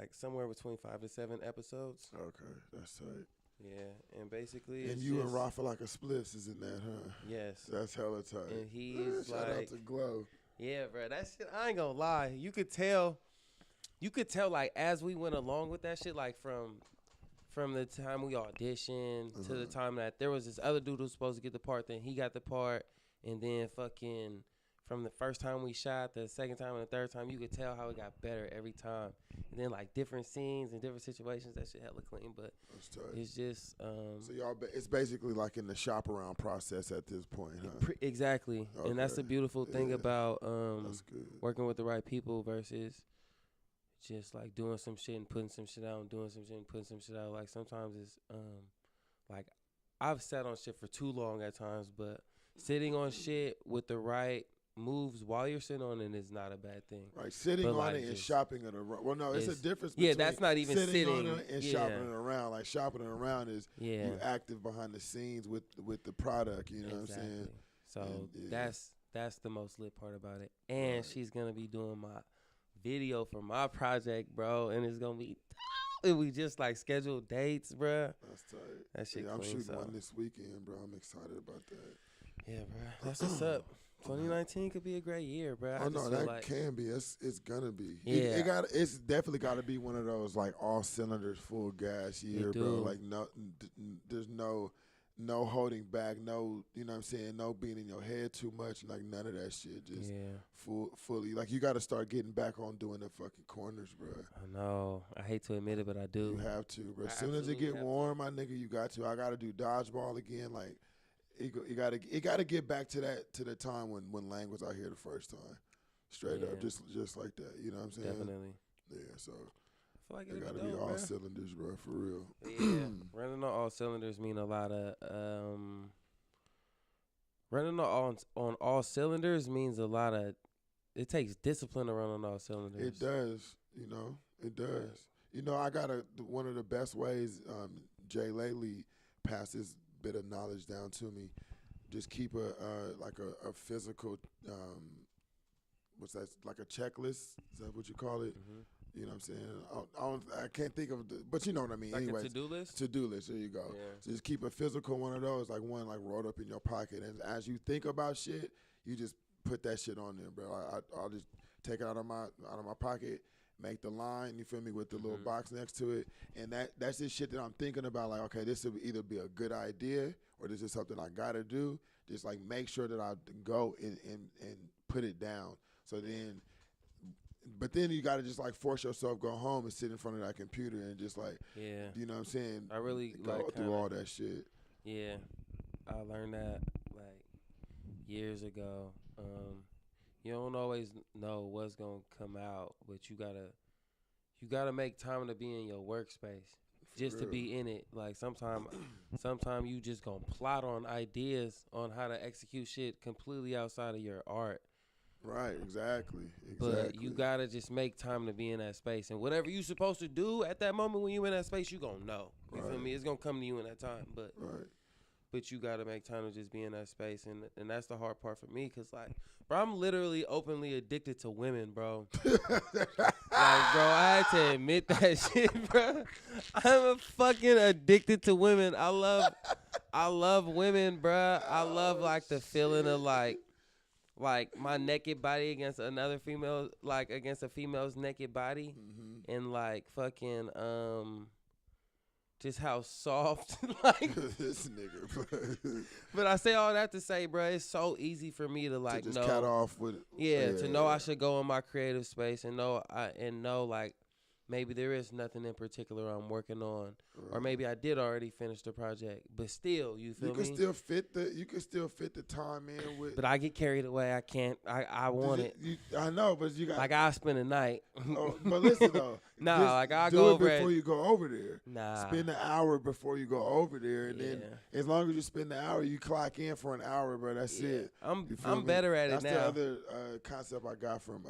S2: somewhere between 5 and 7 episodes.
S1: Okay, that's tight.
S2: Yeah, and basically
S1: and
S2: it's
S1: you
S2: just,
S1: and Rafa like a splits, isn't that, huh?
S2: Yes.
S1: That's hella tight.
S2: And he's
S1: Shout out to Glow.
S2: Yeah, bro. That shit, I ain't gonna lie. You could tell like as we went along with that shit, like from the time we auditioned to the time that there was this other dude who was supposed to get the part, then he got the part, and then fucking from the first time we shot, the second time and the third time, you could tell how it got better every time. And then like different scenes and different situations, that shit hella clean, but it's just so
S1: y'all it's basically like in the shop around process at this point, huh?
S2: Exactly. Okay. And that's the beautiful thing about
S1: that's good.
S2: Working with the right people versus just like doing some shit and putting some shit out and doing some shit and putting some shit out. Like sometimes it's like I've sat on shit for too long at times, but sitting on shit with the right moves while you're sitting on it is not a bad thing.
S1: Right, sitting on it and shopping it around. Well, no, it's a difference between
S2: that's not even sitting
S1: on it and shopping it around. Like shopping it around is you active behind the scenes with the product. You know what I'm saying?
S2: So that's the most lit part about it. And she's gonna be doing my video for my project, bro, and it's gonna be. And we just like scheduled dates, bro.
S1: That's tight.
S2: That shit.
S1: I'm shooting one this weekend, bro. I'm excited about that.
S2: Yeah, bro. That's what's up. 2019 could be a great year, bro.
S1: Oh no, that can be. It's gonna be.
S2: Yeah,
S1: it's definitely got to be one of those like all cylinders, full gas year, bro. Like there's no holding back, no, you know what I'm saying, no being in your head too much, like none of that shit. Just fully. Like you got to start getting back on doing the fucking corners, bro.
S2: I know. I hate to admit it, but I do.
S1: You have to, bro. As soon as it get warm, my nigga, you got to. I got to do dodgeball again, like. You gotta get back to the time when Lang was out here the first time, straight up, just like that. You know what I'm saying?
S2: Definitely.
S1: Yeah. So
S2: I feel like
S1: it gotta be all cylinders, bro, for real.
S2: Yeah, running on all cylinders mean a lot of running on all cylinders means a lot of. It takes discipline to run on all cylinders.
S1: It does. You know, it does. Yeah. You know, I got one of the best ways. Jay lately passed this bit of knowledge down to me. Just keep a physical what's that, like a checklist, is that what you call it? You know what I'm saying? I can't think of but you know what I mean.
S2: Like
S1: anyways,
S2: a to-do list?
S1: To-do list, there you go.
S2: Yeah.
S1: So just keep a physical one of those, like one like rolled up in your pocket, and as you think about shit, you just put that shit on there, bro. I'll just take it out of my pocket, make the line, you feel me, with the little box next to it. And that's the shit that I'm thinking about, like, okay, this would either be a good idea or this is something I gotta do. Just like make sure that I go and put it down. So then, but then you gotta just like force yourself, go home and sit in front of that computer and just like, you know what I'm saying?
S2: I really
S1: go through all that shit.
S2: Yeah, I learned that like years ago. You don't always know what's gonna come out, but you gotta make time to be in your workspace, just to be in it. Like sometime you just gonna plot on ideas on how to execute shit completely outside of your art.
S1: Right, exactly.
S2: But you gotta just make time to be in that space, and whatever you supposed to do at that moment when you in that space, you gonna know. You feel me? It's gonna come to you in that time, but. But you got to make time to just be in that space. And that's the hard part for me. Because, like, bro, I'm literally openly addicted to women, bro. Like, bro, I had to admit that shit, bro. I'm fucking addicted to women. I love women, bro. I love, like, the feeling of, like my naked body against another female, like, against a female's naked body. And, like, fucking, just how soft, like
S1: this nigga.
S2: But I say all that to say, bro, it's so easy for me to like
S1: to just cut off with.
S2: To know I should go in my creative space and know like maybe there is nothing in particular I'm working on, or maybe I did already finish the project, but still, you feel me? You can still fit the time in with. But I get carried away. I can't. I want it.
S1: I know, but you got.
S2: Like I spend the night.
S1: But listen though.
S2: I
S1: do
S2: go
S1: it
S2: over
S1: before you go over there.
S2: Nah.
S1: Spend an hour before you go over there, and then as long as you spend the hour, you clock in for an hour, bro. That's it.
S2: I'm better at it now.
S1: That's the other concept I got from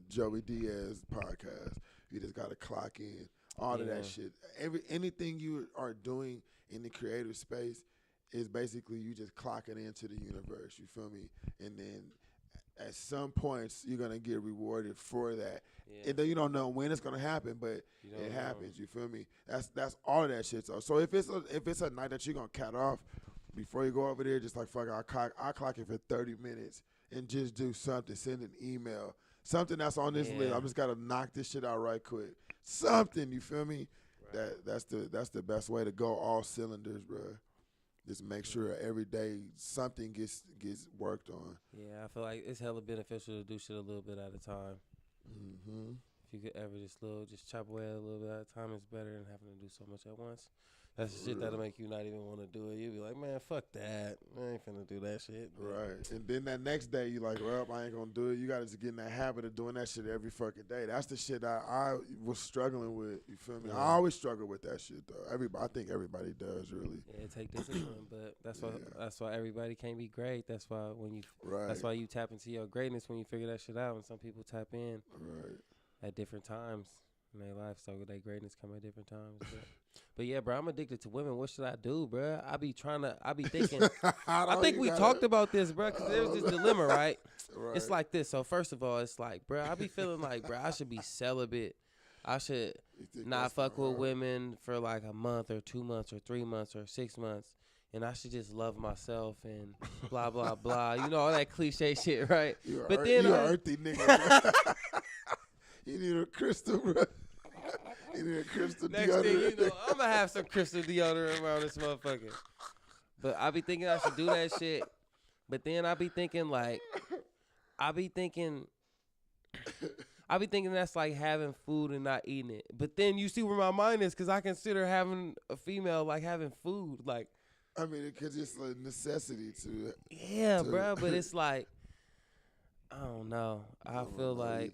S1: Joey Diaz podcast. You just gotta clock in. All of that shit. Anything you are doing in the creative space is basically you just clocking into the universe. You feel me? And then at some points you're gonna get rewarded for that. And then you don't know when it's gonna happen, but it happens. You feel me? That's all of that shit. So if it's a night that you're gonna cut off before you go over there, just like fuck, I'll clock it for 30 minutes and just do something. Send an email. Something that's on this list. I just gotta knock this shit out right quick. Something, you feel me? Right. That's the best way to go. All cylinders, bro. Just make sure every day something gets worked on.
S2: Yeah, I feel like it's hella beneficial to do shit a little bit at a time. If you could ever just chop away a little bit at a time, it's better than having to do so much at once. That's the shit that'll make you not even want to do it. You'll be like, man, fuck that. I ain't finna do that shit.
S1: Right. And then that next day, you like, well, I ain't gonna do it. You gotta just get in that habit of doing that shit every fucking day. That's the shit I was struggling with. You feel me? I always struggle with that shit, though. I think everybody does, really.
S2: Yeah, it take discipline, but that's why everybody can't be great. That's why that's why you tap into your greatness when you figure that shit out. And some people tap in at different times in their life, so their greatness come at different times. But yeah, bro, I'm addicted to women. What should I do, bro? I be thinking. I think we talked about this, bro, because there was this dilemma, right? It's like this. So first of all, it's like, bro, I be feeling like, bro, I should be celibate. I should not fuck with women for like a month or 2 months or 3 months or 6 months. and I should just love myself and blah blah blah. You know, all that cliche shit, right?
S1: You
S2: But then
S1: you earthy nigga. You need a crystal, bro. You need a crystal
S2: next
S1: deodorant.
S2: thing you know, I'm gonna have some crystal deodorant around this motherfucker. But I be thinking I should do that shit. But then I be thinking that's like having food and not eating it. But then you see where my mind is, because I consider having a female like having food. Like,
S1: I mean, because it's a necessity to.
S2: yeah, bro. But it's like, I don't know. I feel like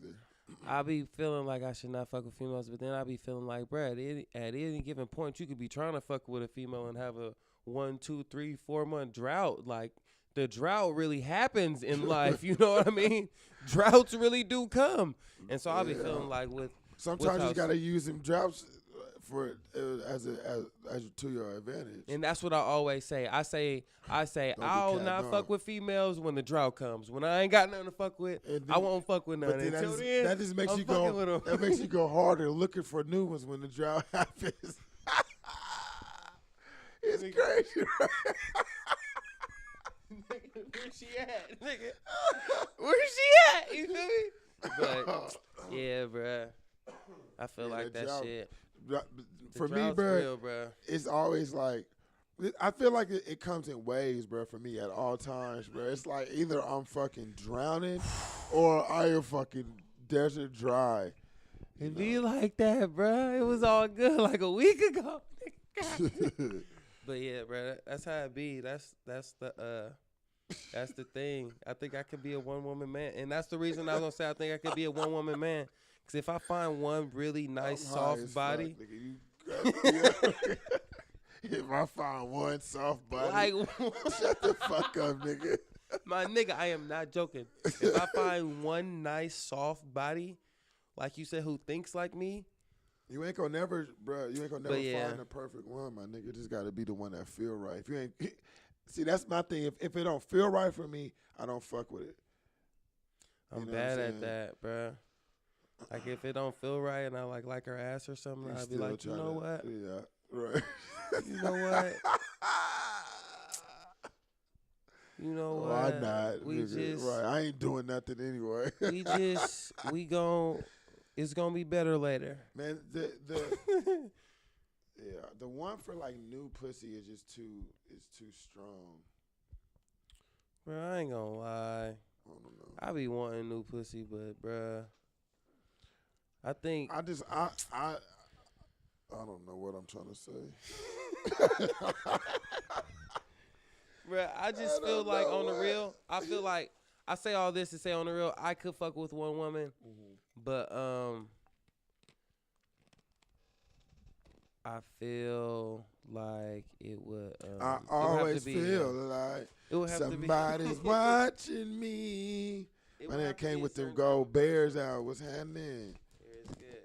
S2: I be feeling like I should not fuck with females, but then I be feeling like, bro, at any given point, you could be trying to fuck with a female and have a 1, 2, 3, 4 month drought. Like, the drought really happens in life. You know what I mean? Droughts really do come. And so I be feeling like
S1: sometimes you gotta use them droughts for as to your advantage.
S2: And that's what I always say. I say I'll not fuck with females when the drought comes. When I ain't got nothing to fuck with, I won't fuck with none.
S1: But then
S2: until then,
S1: that just makes
S2: I'm
S1: you
S2: fucking
S1: go.
S2: with 'em.
S1: That makes you go harder looking for new ones when the drought happens. It's crazy, right?
S2: Where she at, nigga? Where she at? You feel me? But yeah, bruh. I feel like that
S1: drought,
S2: shit.
S1: For me,
S2: bruh,
S1: bruh, it's always like, I feel like it comes in waves, bruh, for me at all times, bruh. It's like either I'm fucking drowning or I am fucking desert dry.
S2: It be like that, bruh. It was all good like a week ago. But yeah, bruh, that's how it be. That's the thing. I think I could be a one-woman man. And that's the reason I was going to say I think I could be a one-woman man. Because if I find one really nice, soft body.
S1: Fuck, if I find one soft body.
S2: Like,
S1: shut the fuck up, nigga.
S2: My nigga, I am not joking. If I find one nice, soft body, like you said, who thinks like me.
S1: You ain't gonna never, bro. You ain't gonna never
S2: yeah.
S1: find the perfect one, my nigga. Just gotta be the one that feel right. If you ain't, see, that's my thing. If it don't feel right for me, I don't fuck with it.
S2: I'm bad at that, bro. Like if it don't feel right and I like her ass or something, I'd be like, you know what?
S1: Yeah, right.
S2: You know what? You know what?
S1: Why not?
S2: We
S1: nigga?
S2: just
S1: right. I ain't doing nothing anyway.
S2: It's gonna be better later.
S1: Man, the one for like new pussy is just too strong.
S2: Bro, I ain't gonna lie.
S1: I don't know.
S2: I be wanting new pussy, but bruh, I think
S1: I don't know what I'm trying to say.
S2: Bruh, I just feel like on the real, I feel like I say all this to say on the real, I could fuck with one woman, but I feel like it would.
S1: I always feel like
S2: it would have
S1: somebody's watching me. My nigga came with them gold bears out. What's happening?
S2: It's good.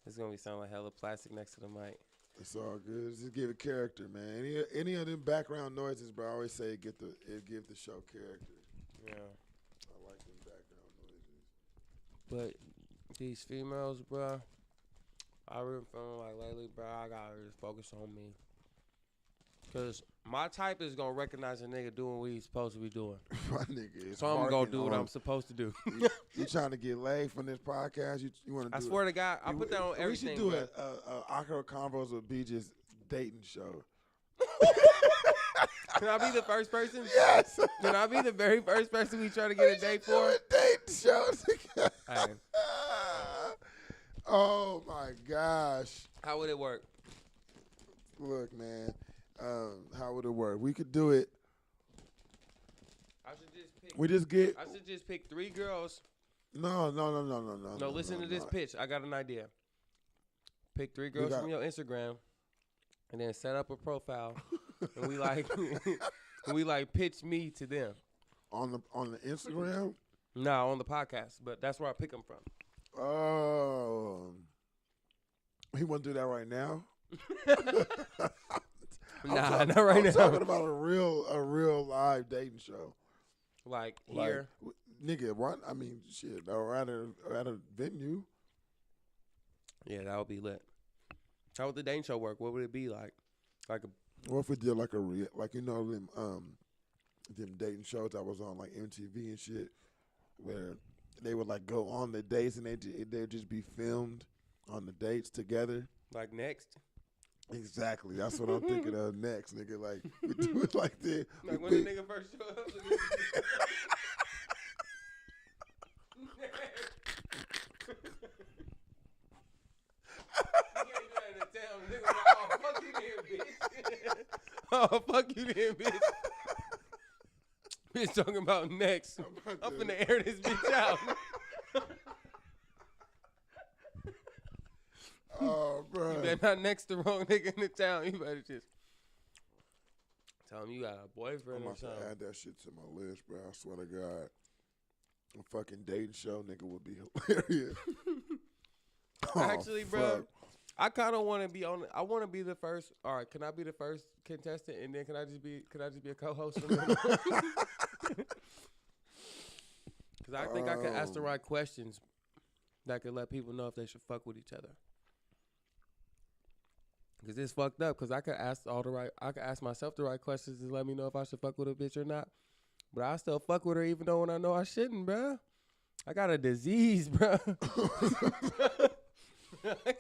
S2: It's gonna be sounding like hella plastic next to the mic.
S1: It's all good. Just give it character, man. Any of them background noises, bro, I always say it give the show character.
S2: Yeah.
S1: I like them background noises.
S2: But these females, bro, I really feeling like lately, bro, I gotta just focus on me. Cause my type is gonna recognize a nigga doing what he's supposed to be doing.
S1: My nigga is
S2: so I'm gonna do what I'm supposed to do.
S1: You trying to get laid from this podcast? You want to?
S2: I swear to God, I put that on everything.
S1: We should do a Awkward Convos with Beejus dating show.
S2: Can I be the first person?
S1: Yes.
S2: Can I be the very first person we try to get a date for?
S1: A dating show.
S2: Hey.
S1: Oh my gosh.
S2: How would it work?
S1: Look, man. How would it work? We could do it.
S2: I should just pick. I should just pick 3 girls.
S1: No.
S2: No, listen to this pitch. I got an idea. Pick 3 girls from your Instagram, and then set up a profile, and we pitch me to them.
S1: On the Instagram?
S2: No, on the podcast, but that's where I pick them from.
S1: Oh. He want to do that right now?
S2: Nah, not right now.
S1: I'm talking about a real live dating show.
S2: Like here.
S1: Nigga, what? I mean, shit, or at a venue.
S2: Yeah, that would be lit. How would the dating show work? What would it be like? Like
S1: What if we did like like you know them dating shows that was on like MTV and shit, where they would like go on the dates and they'd just be filmed on the dates together.
S2: Like Next.
S1: Exactly. That's what I'm thinking of next, nigga. Like we do it like this.
S2: Like when the nigga first show up. Oh, fuck you then, bitch. Bitch talking about Next. I'm finna air this bitch out.
S1: Oh, bro.
S2: You better not next the wrong nigga in the town. You better just tell him you got a boyfriend
S1: I'm
S2: or
S1: about
S2: something.
S1: to add that shit to my list, bro. I swear to God. A fucking dating show nigga would be hilarious.
S2: Actually, bro, I kind of want to be on. I want to be the first. All right, can I be the first contestant, and then can I just be a co-host? Because I think I can ask the right questions that could let people know if they should fuck with each other. Because it's fucked up. Because I could ask myself the right questions to let me know if I should fuck with a bitch or not. But I still fuck with her even though when I know I shouldn't, bro. I got a disease, bro.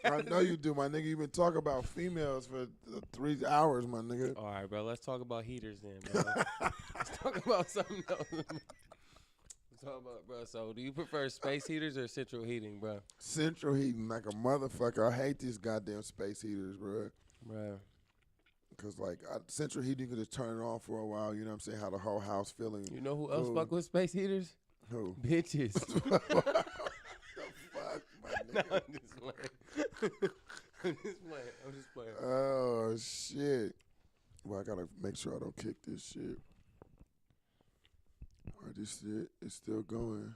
S1: I know you do, my nigga. You been talking about females for 3 hours, my nigga.
S2: All right, bro. Let's talk about heaters then, bro. Let's talk about something else. Let's talk about, bro. So, do you prefer space heaters or central heating, bro?
S1: Central heating like a motherfucker. I hate these goddamn space heaters, bro.
S2: Bro.
S1: Because, like, central heating, you can just turn it on for a while. You know what I'm saying? How the whole house feeling.
S2: You know who else fuck with space heaters?
S1: Who?
S2: Bitches.
S1: What the fuck, my nigga?
S2: No, I'm just playing. I'm just playing.
S1: Oh, shit. Well, I got to make sure I don't kick this shit. All right, this shit is still going.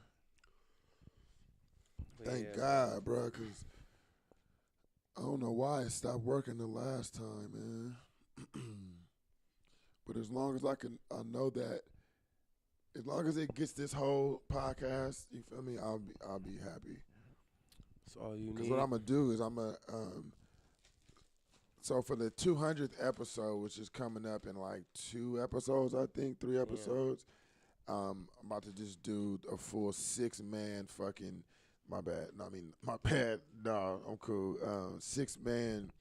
S2: But
S1: Thank
S2: yeah,
S1: God, bro, because I don't know why it stopped working the last time, man. But as long as I know that, as long as it gets this whole podcast, you feel me? I'll be happy.
S2: That's all you need.
S1: Because what I'm gonna do is so for the 200th episode, which is coming up in like 2 episodes, I think 3 episodes. I'm about to just do a full 6-man fucking. My bad. No, I mean my bad. No, I'm cool. 6-man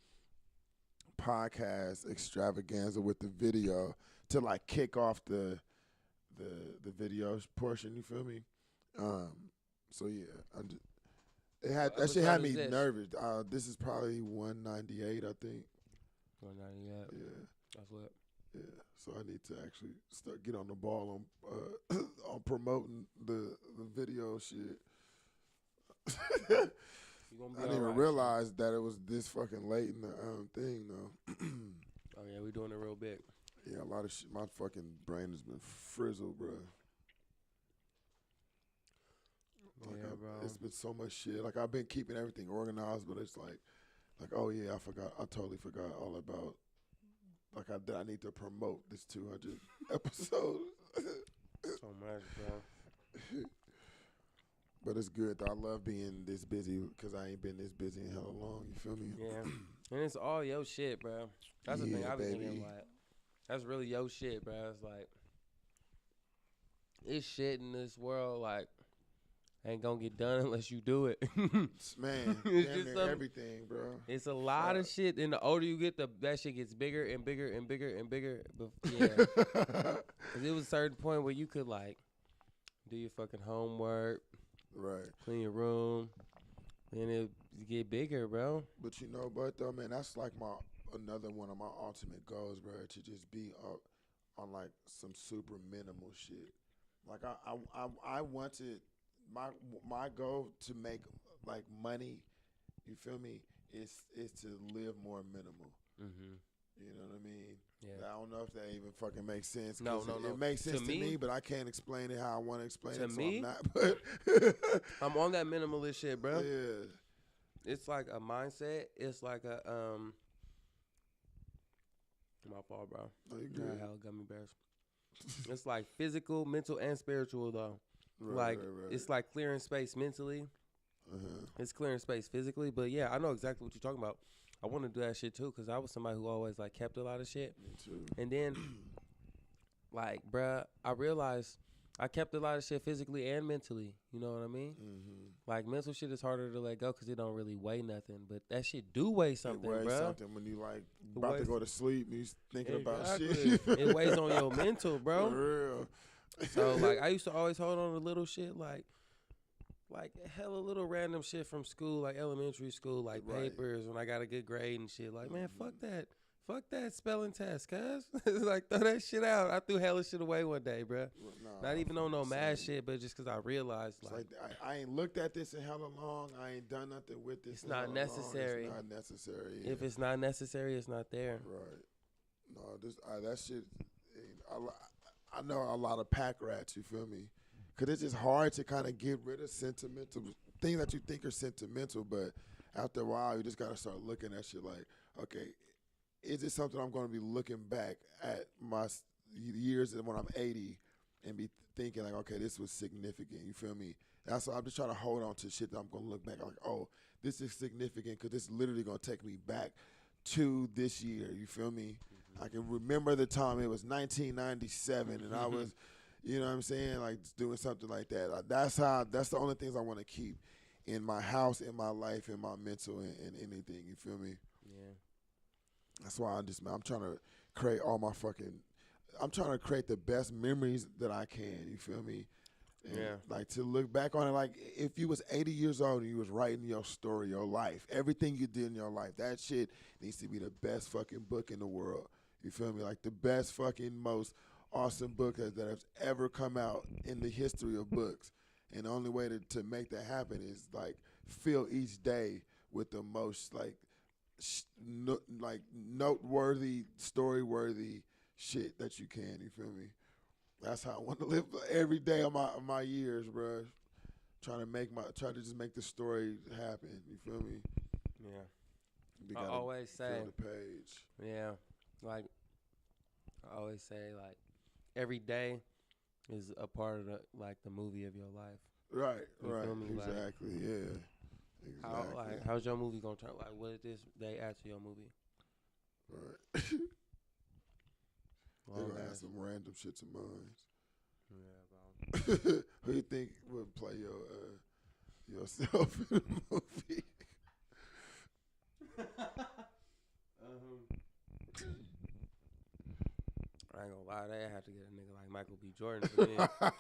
S1: podcast extravaganza with the video to like kick off the video portion. You feel me? So yeah, that shit had me nervous. This is probably 198, I think.
S2: 198.
S1: Yeah,
S2: that's what.
S1: Yeah, so I need to actually get on the ball on promoting the video shit. I didn't even realize that it was this fucking late in the thing, though.
S2: Oh yeah, we doing it real big.
S1: Yeah, a lot of shit. My fucking brain has been frizzled, bro. Like
S2: Yeah, bro.
S1: It's been so much shit. Like I've been keeping everything organized, but it's like, oh yeah, I forgot. I totally forgot all about. Like I need to promote this 200 episode.
S2: So much, bro.
S1: But it's good. I love being this busy because I ain't been this busy in hella long. You feel me?
S2: Yeah. And it's all your shit, bro. That's the thing I be thinking, like, that's really your shit, bro. It's like, it's shit in this world, like, ain't gonna get done unless you do it.
S1: Man,
S2: it's
S1: damn
S2: just
S1: near everything, bro.
S2: It's a lot of shit, and the older you get, that shit gets bigger and bigger and bigger and bigger. But yeah, 'cause it was a certain point where you could like do your fucking homework,
S1: right?
S2: Clean your room, and it get bigger, bro.
S1: But you know, but though, man, that's like another one of my ultimate goals, bro. To just be up on like some super minimal shit. Like I wanted. My goal to make like money, you feel me, is to live more minimal.
S2: Mm-hmm.
S1: You know what I mean?
S2: Yeah.
S1: I don't know if that even fucking makes sense.
S2: No.
S1: It makes sense to me, but I can't explain it how I want to explain it.
S2: To me,
S1: so I'm not. But
S2: I'm on that minimalist shit, bro.
S1: Yeah.
S2: It's like a mindset. It's like a My fault, bro.
S1: Oh, you good?
S2: Hell, gummy bears. It's like physical, mental, and spiritual though.
S1: Right.
S2: It's like clearing space mentally.
S1: Uh-huh.
S2: It's clearing space physically, but yeah, I know exactly what you're talking about. I want to do that shit too, because I was somebody who always like kept a lot of shit.
S1: Me too.
S2: And then, like, bruh, I realized I kept a lot of shit physically and mentally. You know what I mean?
S1: Mm-hmm.
S2: Like, mental shit is harder to let go because it don't really weigh nothing. But that shit do weigh something,
S1: It weighs
S2: bruh.
S1: something when you like about to go to sleep and you thinking about
S2: Exactly.
S1: shit.
S2: It weighs on your mental, bro.
S1: For real.
S2: So, like, I used to always hold on to little shit, like hella little random shit from school, like elementary school, like
S1: Right.
S2: papers when I got a good grade and shit. Like, man, fuck that spelling test, cuz. Like, throw that shit out. I threw hella shit away one day, bruh.
S1: Nah,
S2: Not even on no math
S1: same.
S2: shit, but just because I realized,
S1: It's
S2: like,
S1: I ain't looked at this in hella long. I ain't done nothing with this.
S2: It's
S1: in
S2: not
S1: hella
S2: necessary.
S1: Long. It's not necessary.
S2: if it's not necessary, it's not there.
S1: Right. No, that shit. I know a lot of pack rats. You feel me? Cause it's just hard to kind of get rid of sentimental things that you think are sentimental, but after a while, you just gotta start looking at shit like, okay, is it something I'm gonna be looking back at my years when I'm 80 and be thinking like, okay, this was significant. You feel me? That's why I'm just trying to hold on to shit that I'm gonna look back like, oh, this is significant because this is literally gonna take me back to this year. You feel me? I can remember the time it was 1997 and I was, you know what I'm saying, like doing something like that. Like, that's the only things I want to keep in my house, in my life, in my mental, and anything. You feel me?
S2: Yeah.
S1: That's why I'm trying to create I'm trying to create the best memories that I can. You feel me? And
S2: Yeah.
S1: like to look back on it, like if you was 80 years old and you was writing your story, your life, everything you did in your life, that shit needs to be the best fucking book in the world. You feel me? Like the best fucking most awesome book that has ever come out in the history of books. And the only way to make that happen is like fill each day with the most like noteworthy, story-worthy shit that you can. You feel me? That's how I want to live every day of my years, bro. Try to just make the story happen. You feel me?
S2: Yeah.
S1: You
S2: I
S1: gotta
S2: always say,
S1: fill the page.
S2: yeah, like I always say, like every day is a part of the movie of your life.
S1: Right,
S2: You
S1: right,
S2: feel me? Like,
S1: exactly, yeah, exactly.
S2: How's your movie gonna turn? Like, what did this day add to your movie?
S1: Right. They're
S2: Long
S1: gonna have
S2: ass.
S1: some random shit to mine.
S2: Yeah, bro.
S1: Who you think would play yourself in the movie?
S2: I ain't gonna lie, they had to get a nigga like Michael B. Jordan for me.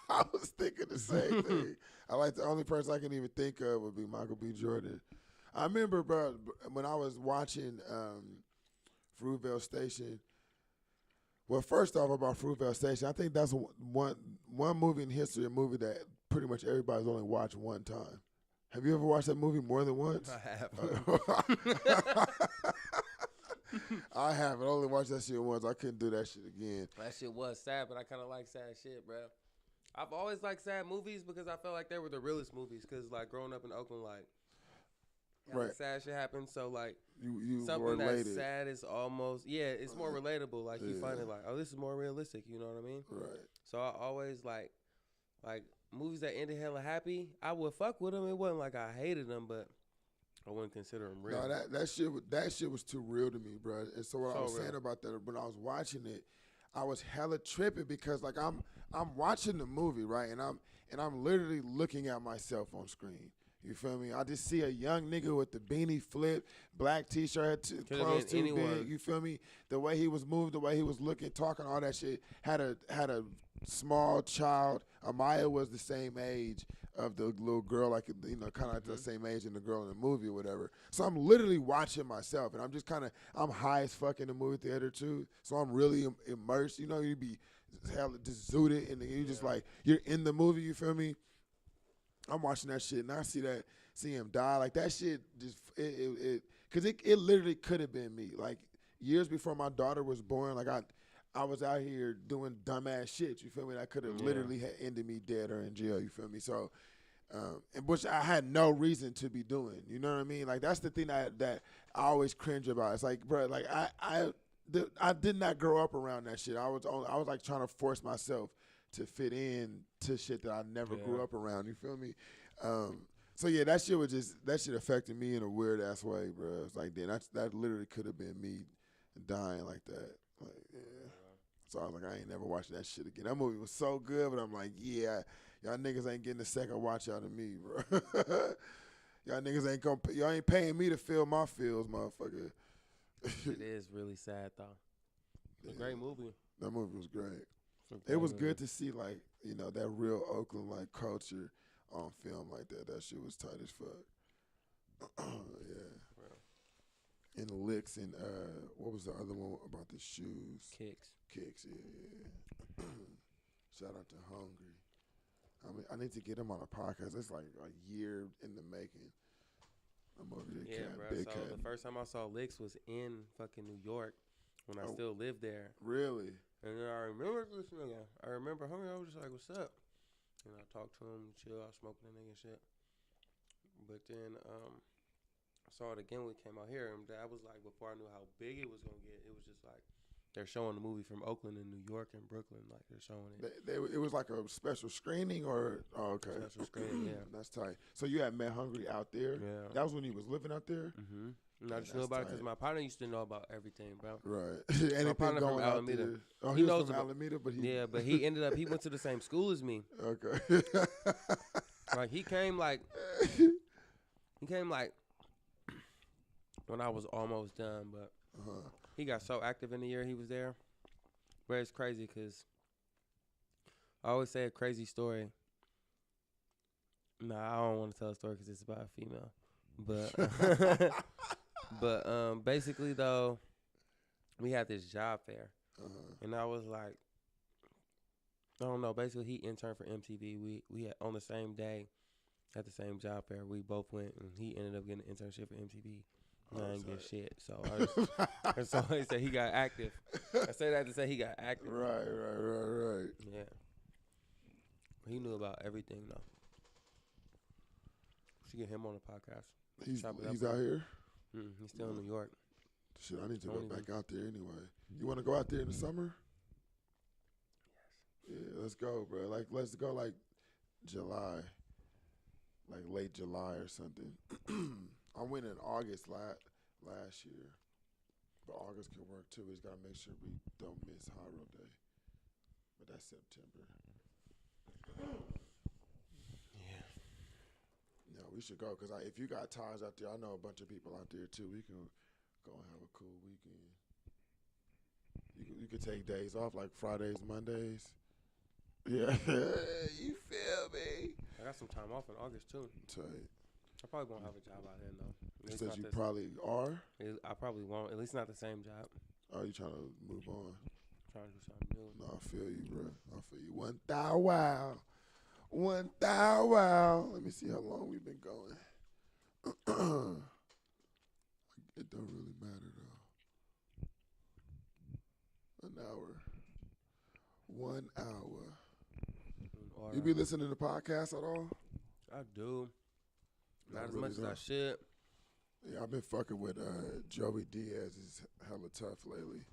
S1: I was thinking the same thing. The only person I can even think of would be Michael B. Jordan. I remember, bro, when I was watching Fruitvale Station. Well, first off, about Fruitvale Station, I think that's one movie in history, a movie that pretty much everybody's only watched one time. Have you ever watched that movie more than once?
S2: I have.
S1: I haven't. I only watched that shit once. I couldn't do that shit again.
S2: That shit was sad, but I kind of like sad shit, bro. I've always liked sad movies because I felt like they were the realest movies. Because, like, growing up in Oakland, like,
S1: Right.
S2: sad shit happened. So, like,
S1: You
S2: something
S1: related.
S2: that's sad is almost, it's more relatable. Like, you find it like, oh, this is more realistic. You know what I mean?
S1: Right.
S2: So, I always, like movies that ended hella happy, I would fuck with them. It wasn't like I hated them, but I wouldn't consider them real.
S1: No, that shit was too real to me, bro. And so what I was saying about that, when I was watching it, I was hella tripping because like I'm watching the movie, right, and I'm literally looking at myself on screen. You feel me? I just see a young nigga with the beanie flip, black t-shirt, clothes too big. You feel me? The way he was moved, the way he was looking, talking, all that shit. Had a small child. Amaya was the same age of the little girl, like, you know, kind of like the same age in the girl in the movie or whatever. So I'm literally watching myself, and I'm just I'm high as fuck in the movie theater too. So I'm really immersed. You know, you be hella just zooted, and you just like you're in the movie. You feel me? I'm watching that shit, and I see him die. Like, that shit just, because it literally could have been me. Like, years before my daughter was born, like, I was out here doing dumbass shit, you feel me? That could have literally ended me dead or in jail, you feel me? So, which I had no reason to be doing, you know what I mean? Like, that's the thing that I always cringe about. It's like, bro, like, I did not grow up around that shit. I was like trying to force myself to fit in to shit that I never grew up around. You feel me? So yeah, that shit affected me in a weird ass way, bro. It's like, damn, that literally could have been me dying like that. Like, yeah. So I was like, I ain't never watching that shit again. That movie was so good, but I'm like, yeah, y'all niggas ain't getting a second watch out of me, bro. Y'all ain't paying me to feel my feels, motherfucker.
S2: It is really sad though. It's a great movie.
S1: That movie was great. It was good to see, like, you know, that real Oakland like culture on film like that. That shit was tight as fuck. Yeah.
S2: Wow.
S1: And the licks and what was the other one about the shoes?
S2: Kicks,
S1: yeah. Shout out to Hungry. I mean, I need to get him on a podcast. It's like a year in the making. I'm over there.
S2: Yeah, bro. So the first time I saw Licks was in fucking New York when I still lived there.
S1: Really?
S2: And then I remember this nigga. I remember Hungry. I was just like, "What's up?" And I talked to him, chill. I was smoking that nigga and shit. But then I saw it again when we came out here, and that was like before I knew how big it was gonna get. It was just like they're showing the movie from Oakland and New York and Brooklyn, like they're showing it.
S1: It was like a special screening, or okay,
S2: special screening, yeah.
S1: That's tight. So you had met Hungry out there.
S2: Yeah,
S1: that was when you was living out there.
S2: Mm-hmm. And I just knew about it because my partner used to know about everything, bro.
S1: Right. And
S2: my partner from Alameda.
S1: Oh, he knows from Alameda, but
S2: he went to the same school as me.
S1: Okay.
S2: Like he came like when I was almost done, but he got so active in the year he was there. But it's crazy because I always say a crazy story. Nah, I don't want to tell a story because it's about a female. But basically though, we had this job fair, and I was like, I don't know. Basically, he interned for MTV. We had on the same day at the same job fair. We both went, and he ended up getting an internship for MTV. I didn't get shit. So I said he got active. I say that to say he got active.
S1: Right.
S2: Yeah. He knew about everything though. Should get him on the podcast.
S1: He's out here?
S2: He's still in New York.
S1: Shit, I need to go back out there anyway. You want to go out there in the summer? Yes. Yeah, let's go, bro. Like, let's go like July. Like late July or something. I went in August last year. But August can work too. We just got to make sure we don't miss Hiro Day. But that's September. We should go because if you got ties out there, I know a bunch of people out there too. We can go and have a cool weekend. You could take days off like Fridays, Mondays. Yeah, you feel me?
S2: I got some time off in August too.
S1: Tight.
S2: I probably won't have a job out here though.
S1: You said you probably are?
S2: I probably won't. At least not the same job.
S1: Oh, you trying to move on?
S2: Trying to do something new.
S1: No, I feel you, bro. I feel you. 1,000 wow. 1,000 wow. Let me see how long we've been going. It don't really matter though. An hour. 1 hour. You be listening to podcasts at all?
S2: I do. Not as much as I should.
S1: Yeah, I've been fucking with Joey Diaz. He's hella tough lately.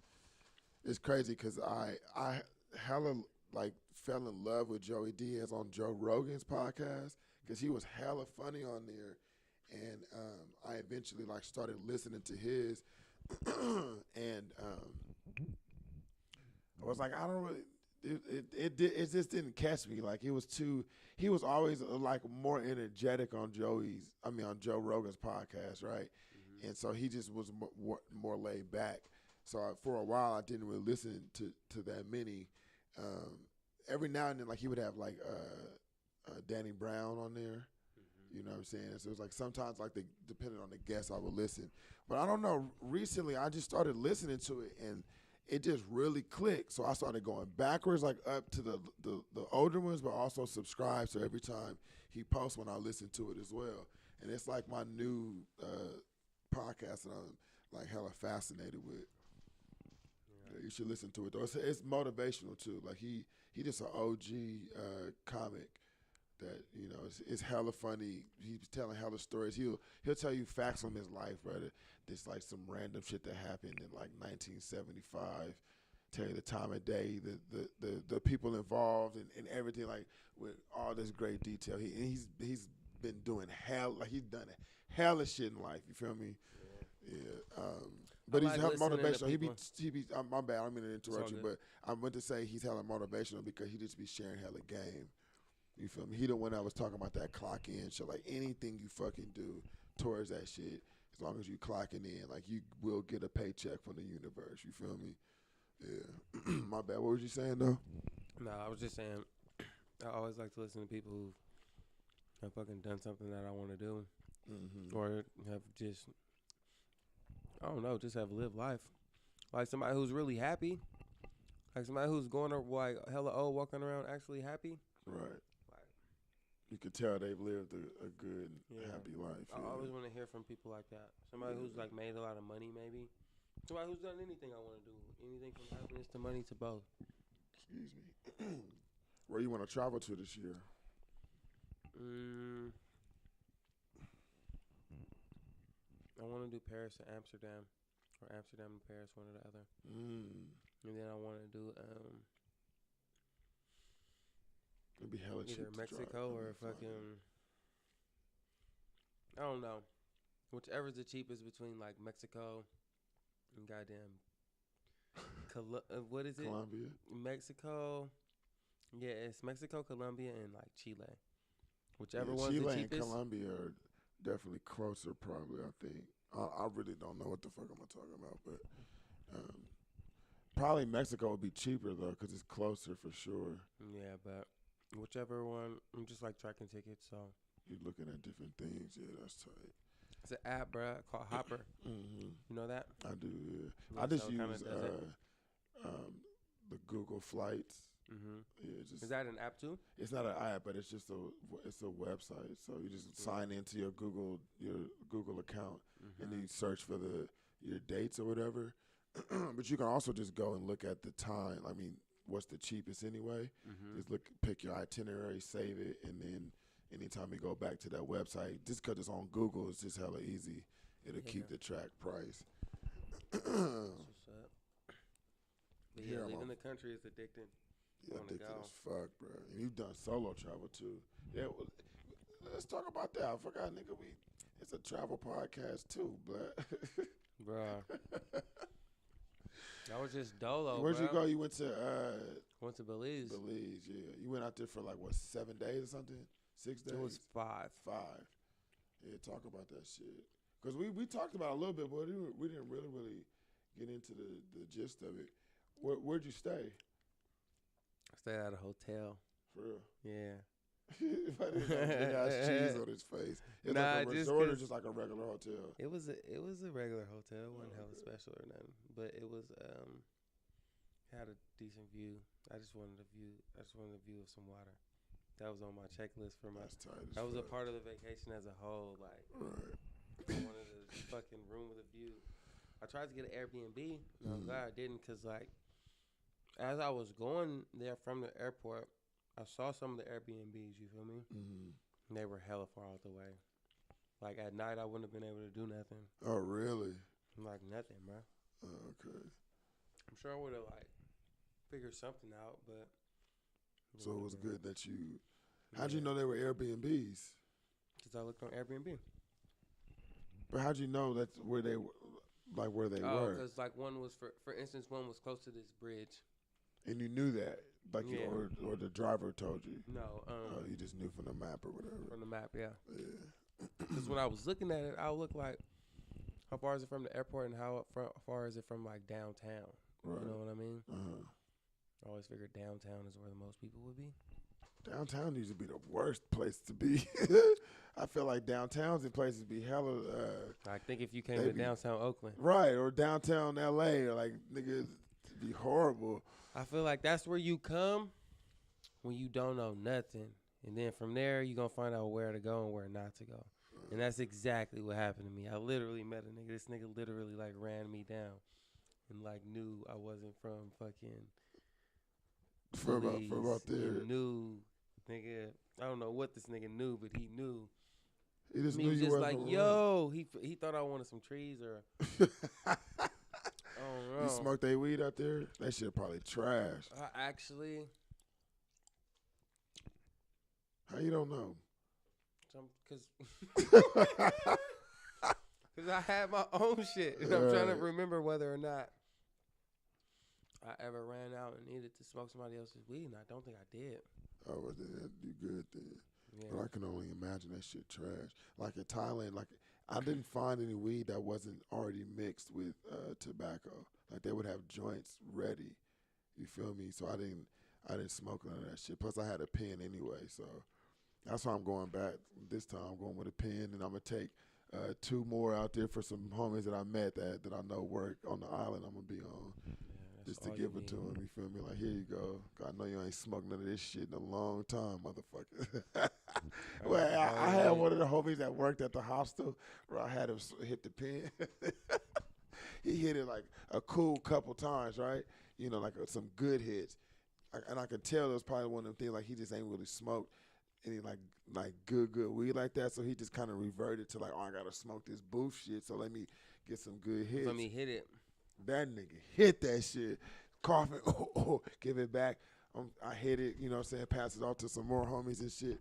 S1: It's crazy because I hella like fell in love with Joey Diaz on Joe Rogan's podcast because he was hella funny on there, and I eventually like started listening to his, and I was like, I don't really. It just didn't catch me. Like it was too. He was always like more energetic on Joe Rogan's podcast, right? Mm-hmm. And so he just was more laid back. So for a while, I didn't really listen to that many. Every now and then, like he would have like Danny Brown on there. Mm-hmm. You know what I'm saying? So it was like sometimes, like depending on the guest, I would listen. But I don't know. Recently, I just started listening to it, and it just really clicked. So I started going backwards, like up to the older ones, but also subscribe. So every time he posts one, I listen to it as well. And it's like my new podcast that I'm like hella fascinated with. Yeah, you should listen to it though. It's motivational too. Like he just an OG comic that, you know, it's hella funny. He's telling hella stories. He'll tell you facts from his life, brother. There's like some random shit that happened in like 1975. Tell you the time of day, the people involved and everything, like with all this great detail. He's been doing he's done hella shit in life. You feel me? Yeah. But he's hella motivational. He be. My bad. I don't mean to interrupt you, but I meant to say he's hella motivational because he just be sharing hella game. You feel me? He the one that was talking about that clock in shit. Like anything you fucking do towards that shit, as long as you clocking in, like you will get a paycheck from the universe. You feel me? Yeah. My bad. What was you saying though?
S2: No, I was just saying. I always like to listen to people who have fucking done something that I want to do, or have just, I don't know, just have lived life. Like somebody who's really happy, like somebody who's going up like hella old, walking around actually happy.
S1: Right. You could tell they've lived a good, happy life.
S2: I always want to hear from people like that. Somebody who's like made a lot of money, maybe. Somebody who's done anything I want to do. Anything from happiness to money to both.
S1: Excuse me. Where you want to travel to this year?
S2: I want to do Paris to Amsterdam, or Amsterdam to Paris, one or the other. And then I want to do
S1: it'd be hella cheap
S2: either Mexico or fucking, I don't know, whichever's the cheapest between like Mexico and goddamn what is it?
S1: Colombia.
S2: Mexico. Yeah, it's Mexico, Colombia, and like Chile. Whichever one's
S1: Chile
S2: the cheapest.
S1: and Colombia are definitely closer, probably. I think. I really don't know what the fuck I'm talking about, but probably Mexico would be cheaper though, because it's closer for sure.
S2: Yeah, but whichever one, I'm just like tracking tickets, so.
S1: You're looking at different things. Yeah, that's tight.
S2: It's an app, bro, called Hopper. You know that?
S1: I do. Yeah. I just use the Google Flights. Yeah,
S2: is that an app too?
S1: It's not an app, but it's just a website. So you just sign into your Google account, and then you search for your dates or whatever. But you can also just go and look at the time. I mean, what's the cheapest anyway? Just pick your itinerary, save it, and then anytime you go back to that website, just because it's on Google, it's just hella easy. It'll keep the track price.
S2: That's what's up. But yeah, leaving the country is addicting.
S1: Yeah, addicting as fuck, bro. And you've done solo travel too. Yeah, well, let's talk about that. I forgot, nigga. It's a travel podcast too,
S2: bro. That was just dolo.
S1: Where'd you go? You went to
S2: Belize.
S1: Belize, yeah. You went out there for like what, 7 days or something? 6 days?
S2: It was 5.
S1: 5. Yeah, talk about that shit. Because we talked about it a little bit, but we didn't really get into the gist of it. Where'd you stay?
S2: I stayed at a hotel.
S1: For real?
S2: Yeah.
S1: If I didn't have big ass cheese on his face. It was like a resort or just like a regular hotel?
S2: It was a regular hotel. It wasn't hella special or nothing. But it was had a decent view. I just wanted a view of some water. That was on my checklist for my. That was a part of the vacation as a whole. Like, I wanted a fucking room with a view. I tried to get an Airbnb. I'm glad I didn't, because like, as I was going there from the airport, I saw some of the Airbnbs. You feel me? And they were hella far out the way. Like at night, I wouldn't have been able to do nothing.
S1: Oh, really?
S2: Like nothing, bro.
S1: Oh, okay.
S2: I'm sure I would have like figured something out, but.
S1: So it was good that you. How'd you know they were Airbnbs?
S2: Because I looked on Airbnb.
S1: But how'd you know that's where they were? Like where they were?
S2: Because like one was for instance, one was close to this bridge.
S1: And you knew that, like or the driver told you.
S2: No,
S1: you just knew from the map or whatever.
S2: From the map, yeah.
S1: Yeah.
S2: Because when I was looking at it, I looked like, how far is it from the airport, and how far is it from like downtown? Right. You know what I mean? I always figured downtown is where the most people would be.
S1: Downtown used to be the worst place to be. I feel like downtowns and places be hella.
S2: I think if you came to downtown Oakland,
S1: right, or downtown LA, or like niggas, it'd be horrible.
S2: I feel like that's where you come when you don't know nothing, and then from there you gonna find out where to go and where not to go. And that's exactly what happened to me. I literally met a nigga. This nigga literally like ran me down, and like knew I wasn't from fucking.
S1: For about there.
S2: Knew, nigga. I don't know what this nigga knew, but he knew.
S1: He just
S2: knew
S1: you
S2: just
S1: wasn't
S2: like, yo, he thought I wanted some trees or. I don't know.
S1: You smoked that weed out there? That shit probably trash.
S2: Actually.
S1: How you don't know?
S2: Cause I had my own shit, and I'm trying to remember whether or not I ever ran out and needed to smoke somebody else's weed, and I don't think I did.
S1: Oh, well, then you good then.
S2: Yeah.
S1: But I can only imagine that shit trash. Like in Thailand, like I didn't find any weed that wasn't already mixed with tobacco. Like they would have joints ready. You feel me? So I didn't smoke none of that shit. Plus I had a pen anyway, so that's why I'm going back this time. I'm going with a pen, and I'm gonna take 2 more out there for some homies that I met that I know work on the island. I'm gonna be on. Just to give it to him, you feel me? Like, here you go. I know you ain't smoked none of this shit in a long time, motherfucker. Well, I had one of the homies that worked at the hostel where I had him hit the pen. He hit it like a cool couple times, right? You know, like some good hits. And I could tell it was probably one of them things, like he just ain't really smoked any like good weed like that. So he just kind of reverted to like, oh, I got to smoke this booth shit, so let me get some good hits.
S2: Let me hit it.
S1: That nigga hit that shit, coughing, give it back. I hit it, you know what I'm saying, pass it off to some more homies and shit.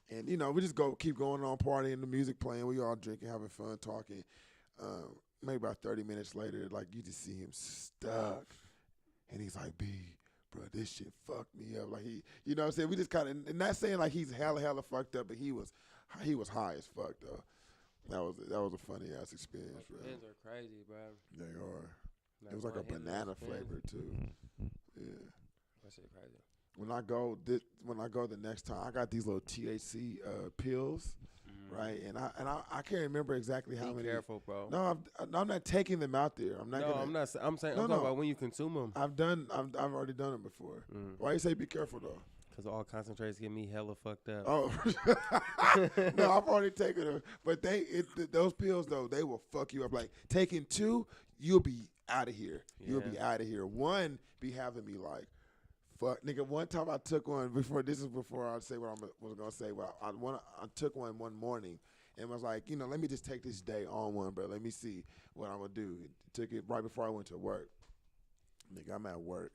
S1: And, you know, we just keep going on partying, the music playing, we all drinking, having fun, talking. Maybe about 30 minutes later, like, you just see him stuck. And he's like, B, bro, this shit fucked me up. Like, you know what I'm saying? We just kind of, not saying like he's hella fucked up, but he was high as fuck, though. That was a funny ass experience, bro.
S2: Pens are crazy, bro.
S1: They are. It was like a banana flavor too. Yeah.
S2: That shit crazy.
S1: When I go the next time, I got these little THC pills, right? And I can't remember exactly how many.
S2: Be careful, bro.
S1: No, I'm not taking them out there. I'm not.
S2: I'm not. I'm saying. I'm talking about when you consume them.
S1: I've already done it before. Why you say be careful though?
S2: Because all concentrates get me hella fucked up.
S1: Oh, no, I've already taken them. But those pills, though, they will fuck you up. Like, taking 2, you'll be out of here. Yeah. You'll be out of here. 1 be having me like, fuck. Nigga, one time I took one, before I say what I was going to say. Well, I took one morning and was like, you know, let me just take this day on one, bro. Let me see what I'm going to do. Took it right before I went to work. Nigga, I'm at work.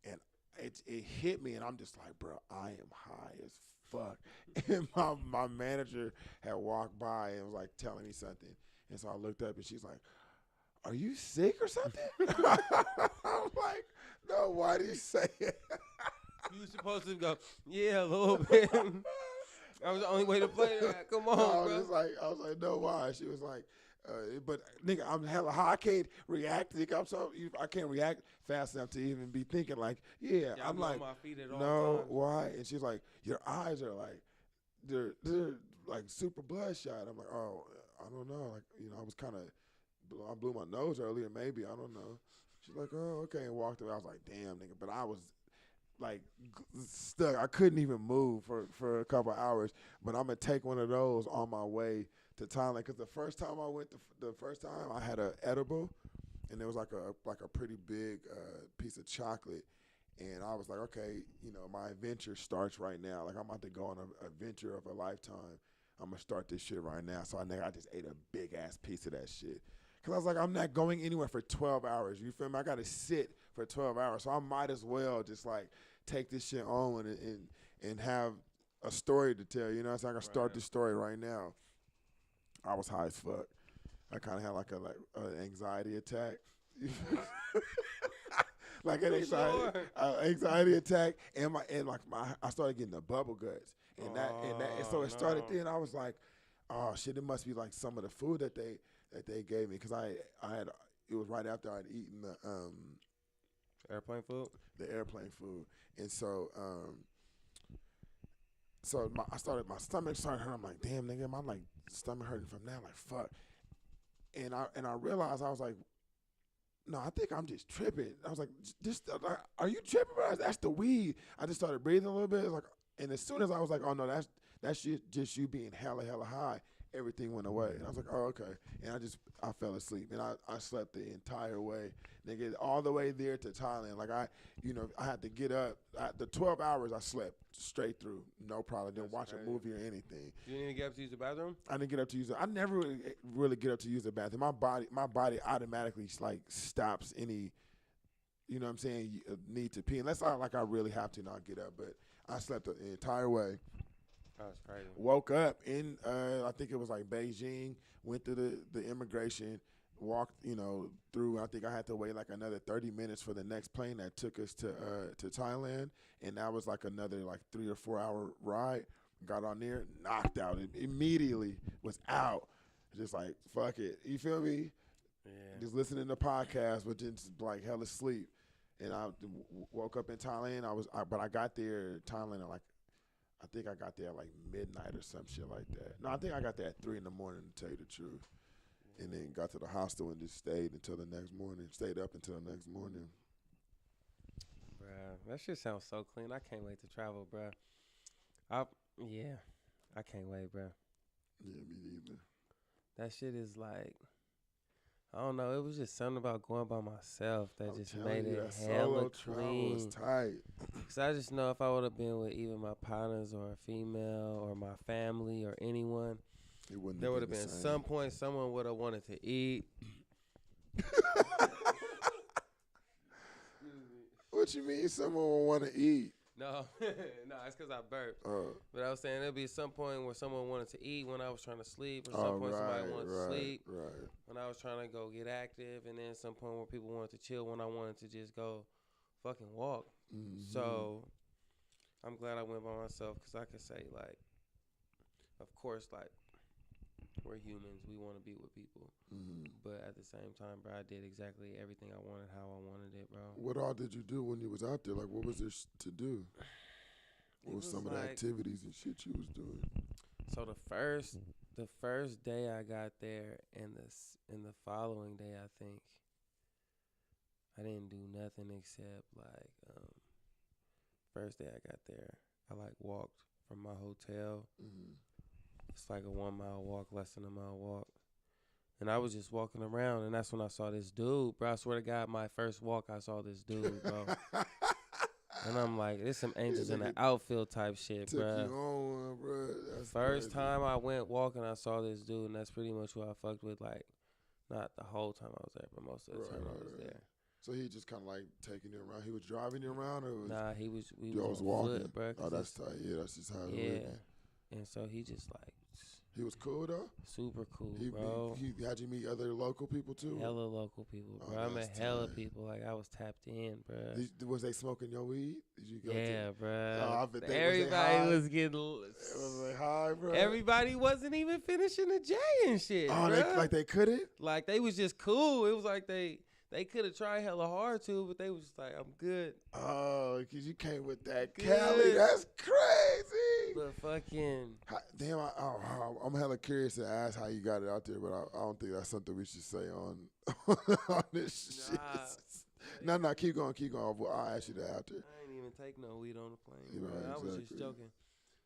S1: And it hit me, and I'm just like, bro, I am high as fuck. And my manager had walked by and was like telling me something. And so I looked up, and she's like, are you sick or something? I'm like, no, why do you say it?
S2: You were supposed to go, yeah, a little bit. That was the only way to play that. Come on, bro.
S1: I was like, no, why? She was like, but nigga, I'm hella high. I can't react. Nigga, I can't react fast enough to even be thinking like, yeah. I'm like,
S2: on my feet at all
S1: no,
S2: times.
S1: why? And she's like, your eyes are like, they're like super bloodshot. I'm like, oh, I don't know. Like, you know, I blew my nose earlier. Maybe, I don't know. She's like, oh, okay, and walked away. I was like, damn, nigga. But I was like stuck. I couldn't even move for a couple hours. But I'm gonna take one of those on my way to Thailand, because the first time I had an edible, and it was like a pretty big piece of chocolate, and I was like, okay, you know, my adventure starts right now. Like, I'm about to go on an adventure of a lifetime. I'm gonna start this shit right now. So I just ate a big ass piece of that shit, because I was like, I'm not going anywhere for 12 hours. You feel me? I gotta sit for 12 hours, so I might as well just like take this shit on and have a story to tell. You know, so I can start this story right now. I was high as fuck. I kind of had like an anxiety attack. Like an anxiety attack, and I started getting the bubble guts, and so it started then. I was like, oh shit, it must be like some of the food that they gave me, because it was right after I'd eaten the
S2: airplane food,
S1: and so my stomach started hurting. I'm like, damn, nigga, my like stomach hurting from that. Like, fuck. And I realized, I was like, no, I think I'm just tripping. I was like, are you tripping, bro? That's the weed. I just started breathing a little bit. Like, and as soon as I was like, oh no, that's just you being hella high, everything went away. And I was like, oh, okay. And I fell asleep, and I slept the entire way, nigga, all the way there to Thailand. Like, I had to get up. The 12 hours I slept straight through, no problem. Didn't watch a movie or anything.
S2: You didn't get up to use the bathroom?
S1: I didn't get up to use it. I never really get up to use the bathroom. My body automatically like stops any, you know what I'm saying, need to pee. Unless I really have to, not get up. But I slept the entire way.
S2: That was crazy.
S1: Woke up in, I think it was like Beijing, went to the immigration, walked, through. I think I had to wait like another 30 minutes for the next plane that took us to Thailand. And that was like another like 3 or 4 hour ride. Got on there, knocked out. Immediately was out. Just like, fuck it. You feel me?
S2: Yeah.
S1: Just listening to podcasts, but just like hell asleep. And I woke up in Thailand. But I got there in Thailand at like, I think I got there at like midnight or some shit like that. No, I think I got there at 3 in the morning, to tell you the truth. And then got to the hostel and just stayed until the next morning. Stayed up until the next morning.
S2: Bruh, that shit sounds so clean. I can't wait to travel, bruh. I can't wait, bruh.
S1: Yeah, me neither.
S2: That shit is like, I don't know. It was just something about going by myself that just made it hella clean.
S1: Was tight.
S2: Cause I just know if I would have been with even my partners or a female or my family or anyone, there would have been some point someone would have wanted to eat.
S1: What you mean someone would want to eat?
S2: No, it's because I burped. But I was saying there'll be some point where someone wanted to eat when I was trying to sleep, or some point somebody wanted to sleep when I was trying to go get active, and then some point where people wanted to chill when I wanted to just go fucking walk. Mm-hmm. So I'm glad I went by myself, because I could say, like, of course, like, we're humans. We want to be with people. Mm-hmm. But at the same time, bro, I did exactly everything I wanted, how I wanted it, bro.
S1: What all did you do when you was out there? Like, what was there to do? What was some of the activities and shit you was doing?
S2: So the first day I got there, and the following day, I think, I didn't do nothing except, like, first day I got there, I, like, walked from my hotel. Mm-hmm. It's like a 1 mile walk, less than a mile walk. And I was just walking around, and that's when I saw this dude. Bro, I swear to God, my first walk, I saw this dude, bro. And I'm like, there's some angels in the outfield type shit, bro.
S1: Took you on, bro. That's
S2: first
S1: crazy.
S2: time I went walking, I saw this dude, and that's pretty much who I fucked with, like, not the whole time I was there, but most of the time I was there.
S1: So he just kind of like taking you around. He was driving you around, or was
S2: Nah, he was
S1: walking,
S2: foot, bro.
S1: Oh, that's tight. Yeah, that's just how it works.
S2: And so he just like.
S1: He was cool though.
S2: Super cool, bro.
S1: He had you meet other local people too.
S2: Hella local people, bro. I met hella people. Like I was tapped in, bro.
S1: Was they smoking your weed? Did you go?
S2: Yeah, bro.
S1: Oh, I bet
S2: everybody was getting.
S1: Was they high, bro?
S2: Everybody wasn't even finishing the J and shit.
S1: Oh,
S2: bro.
S1: They couldn't.
S2: Like they was just cool. It was like they could have tried hella hard to, but they was just like, I'm good.
S1: Oh, because you came with that Cali. That's crazy.
S2: But fucking.
S1: Damn, I'm hella curious to ask how you got it out there, but I don't think that's something we should say on this shit. No, keep going. I'll ask you that after.
S2: I ain't even take no weed on the plane.
S1: Right,
S2: I
S1: exactly.
S2: was just joking.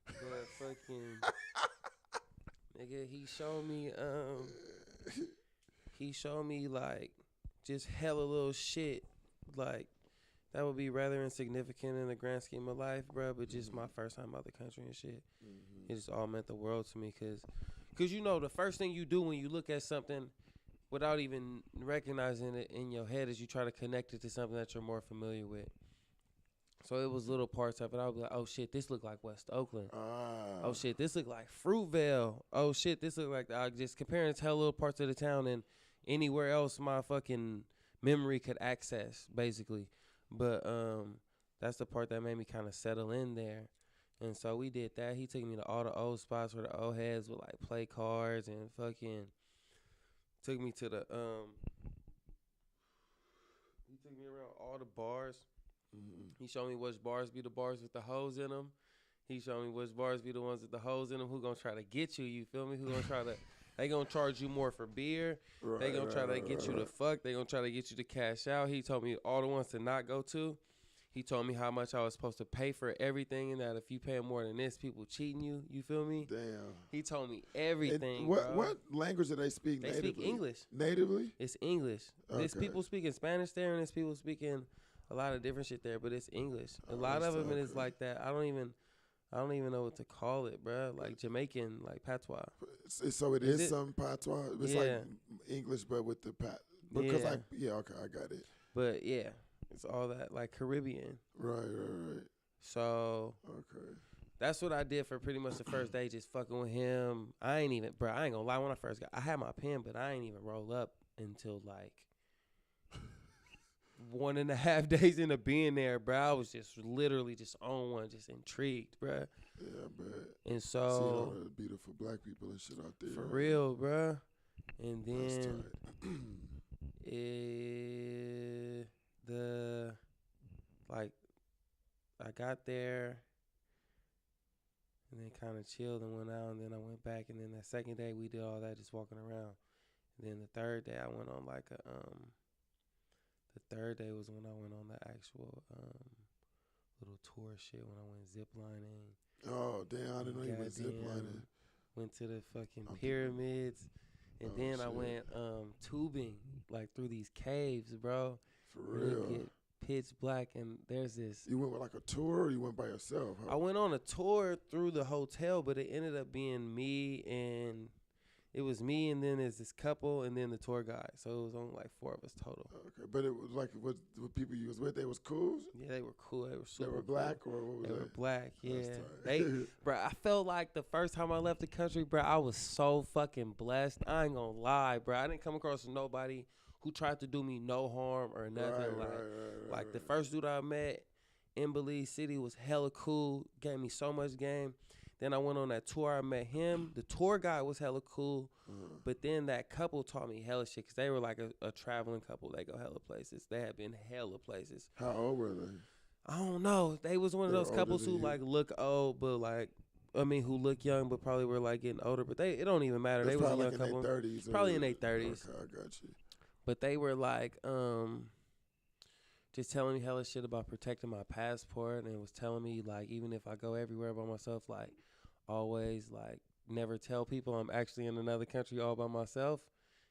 S2: But fucking. Nigga, he showed me like just hella little shit, like that would be rather insignificant in the grand scheme of life, bro. But just my first time out the country and shit, it just all meant the world to me, cause you know the first thing you do when you look at something without even recognizing it in your head is you try to connect it to something that you're more familiar with. So it was little parts of it. I would be like, oh shit, this look like West Oakland. Oh shit, this look like Fruitvale. Oh shit, this look like just comparing to little parts of the town and anywhere else my fucking memory could access, basically. But that's the part that made me kind of settle in there. And so we did that. He took me to all the old spots where the old heads would like play cards, and fucking took me to the he took me around all the bars. He showed me which bars be the bars with the hoes in them. He showed me which bars be the ones with the hoes in them who gonna try to get you. You feel me? Who gonna try to they gonna charge you more for beer. They gonna try to get you to fuck. They gonna try to get you to cash out. He told me all the ones to not go to. He told me how much I was supposed to pay for everything, and that if you pay more than this, people cheating you. You feel me?
S1: Damn.
S2: He told me everything.
S1: What language do they speak natively?
S2: They speak English.
S1: Natively?
S2: It's English. Okay. There's people speaking Spanish there, and there's people speaking a lot of different shit there, but it's English. A lot of them is like that. I don't even know what to call it, bro. Like Jamaican, like patois.
S1: So it is some patois. It's like English, but with the pat. Because okay, I got it.
S2: But yeah, it's all that like Caribbean.
S1: Right.
S2: So
S1: Okay.
S2: that's what I did for pretty much the first day, just fucking with him. I ain't gonna lie, when I first I had my pen, but I ain't even roll up until like 1.5 days into being there, bro. I was just literally just on one, just intrigued, bro.
S1: Yeah, but
S2: And
S1: see all
S2: so
S1: the beautiful black people and shit out there.
S2: for real, bro. And
S1: That's
S2: then I got there and then kind of chilled and went out, and then I went back, and then that second day we did all that just walking around. And then the third day I went on like the third day was when I went on the actual little tour shit, when I went ziplining.
S1: Oh damn! I didn't know you went ziplining.
S2: Went to the fucking pyramids, and then I went tubing like through these caves, bro.
S1: For real.
S2: Get pitch black, and there's this.
S1: You went with like a tour, or you went by yourself? Huh?
S2: I went on a tour through the hotel, but it ended up being me and then there's this couple and then the tour guide. So it was only like 4 of us total.
S1: Okay, but it was like what people you was with, they was cool?
S2: Yeah, they were cool. They were super
S1: They were black
S2: cool.
S1: or what was
S2: They
S1: that?
S2: were black, yeah.
S1: They,
S2: bro, I felt like the first time I left the country, bro, I was so fucking blessed. I ain't gonna lie, bro. I didn't come across nobody who tried to do me no harm or nothing. Like the first dude I met in Belize City was hella cool, gave me so much game. Then I went on that tour. I met him. The tour guide was hella cool. But then that couple taught me hella shit because they were like a traveling couple. They go hella places. They had been hella places.
S1: How old were they?
S2: I don't know. They was one of those couples who like look old, but like, I mean, who look young, but probably were like getting older. But it don't even matter. They was a young
S1: like
S2: couple.
S1: In their 30s.
S2: Probably in their 30s.
S1: Okay, I got you.
S2: But they were like, just telling me hella shit about protecting my passport, and was telling me like, even if I go everywhere by myself, like, always like never tell people I'm actually in another country all by myself.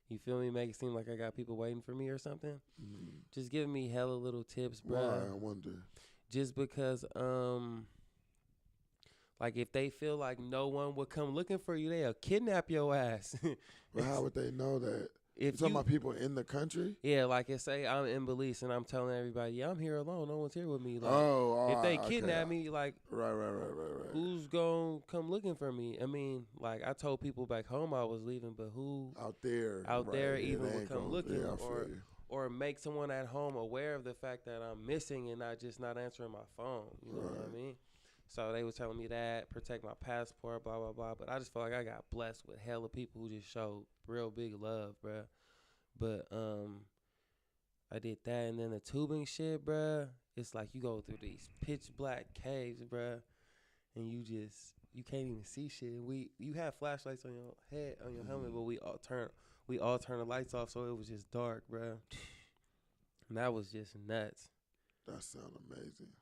S2: You feel me? Make it seem like I got people waiting for me or something. Just giving me hella little tips, bro.
S1: Why? I wonder.
S2: Just because, like if they feel like no one would come looking for you, they'll kidnap your ass.
S1: But how would they know that?
S2: If
S1: you talking about people in the country?
S2: Yeah, like if say I'm in Belize and I'm telling everybody, yeah, I'm here alone. No one's here with me. Like, if they kidnap me, like,
S1: right.
S2: Who's gonna come looking for me? I mean, like I told people back home I was leaving, but who
S1: out there
S2: even would come looking or make someone at home aware of the fact that I'm missing and not answering my phone. You know what I mean? So they was telling me that, protect my passport, blah, blah, blah. But I just feel like I got blessed with hella people who just showed real big love, bruh. But I did that. And then the tubing shit, bruh, it's like you go through these pitch black caves, bruh, and you can't even see shit. You have flashlights on your head, on your helmet, but we all turn the lights off, so it was just dark, bruh. And that was just nuts.
S1: That sounds amazing.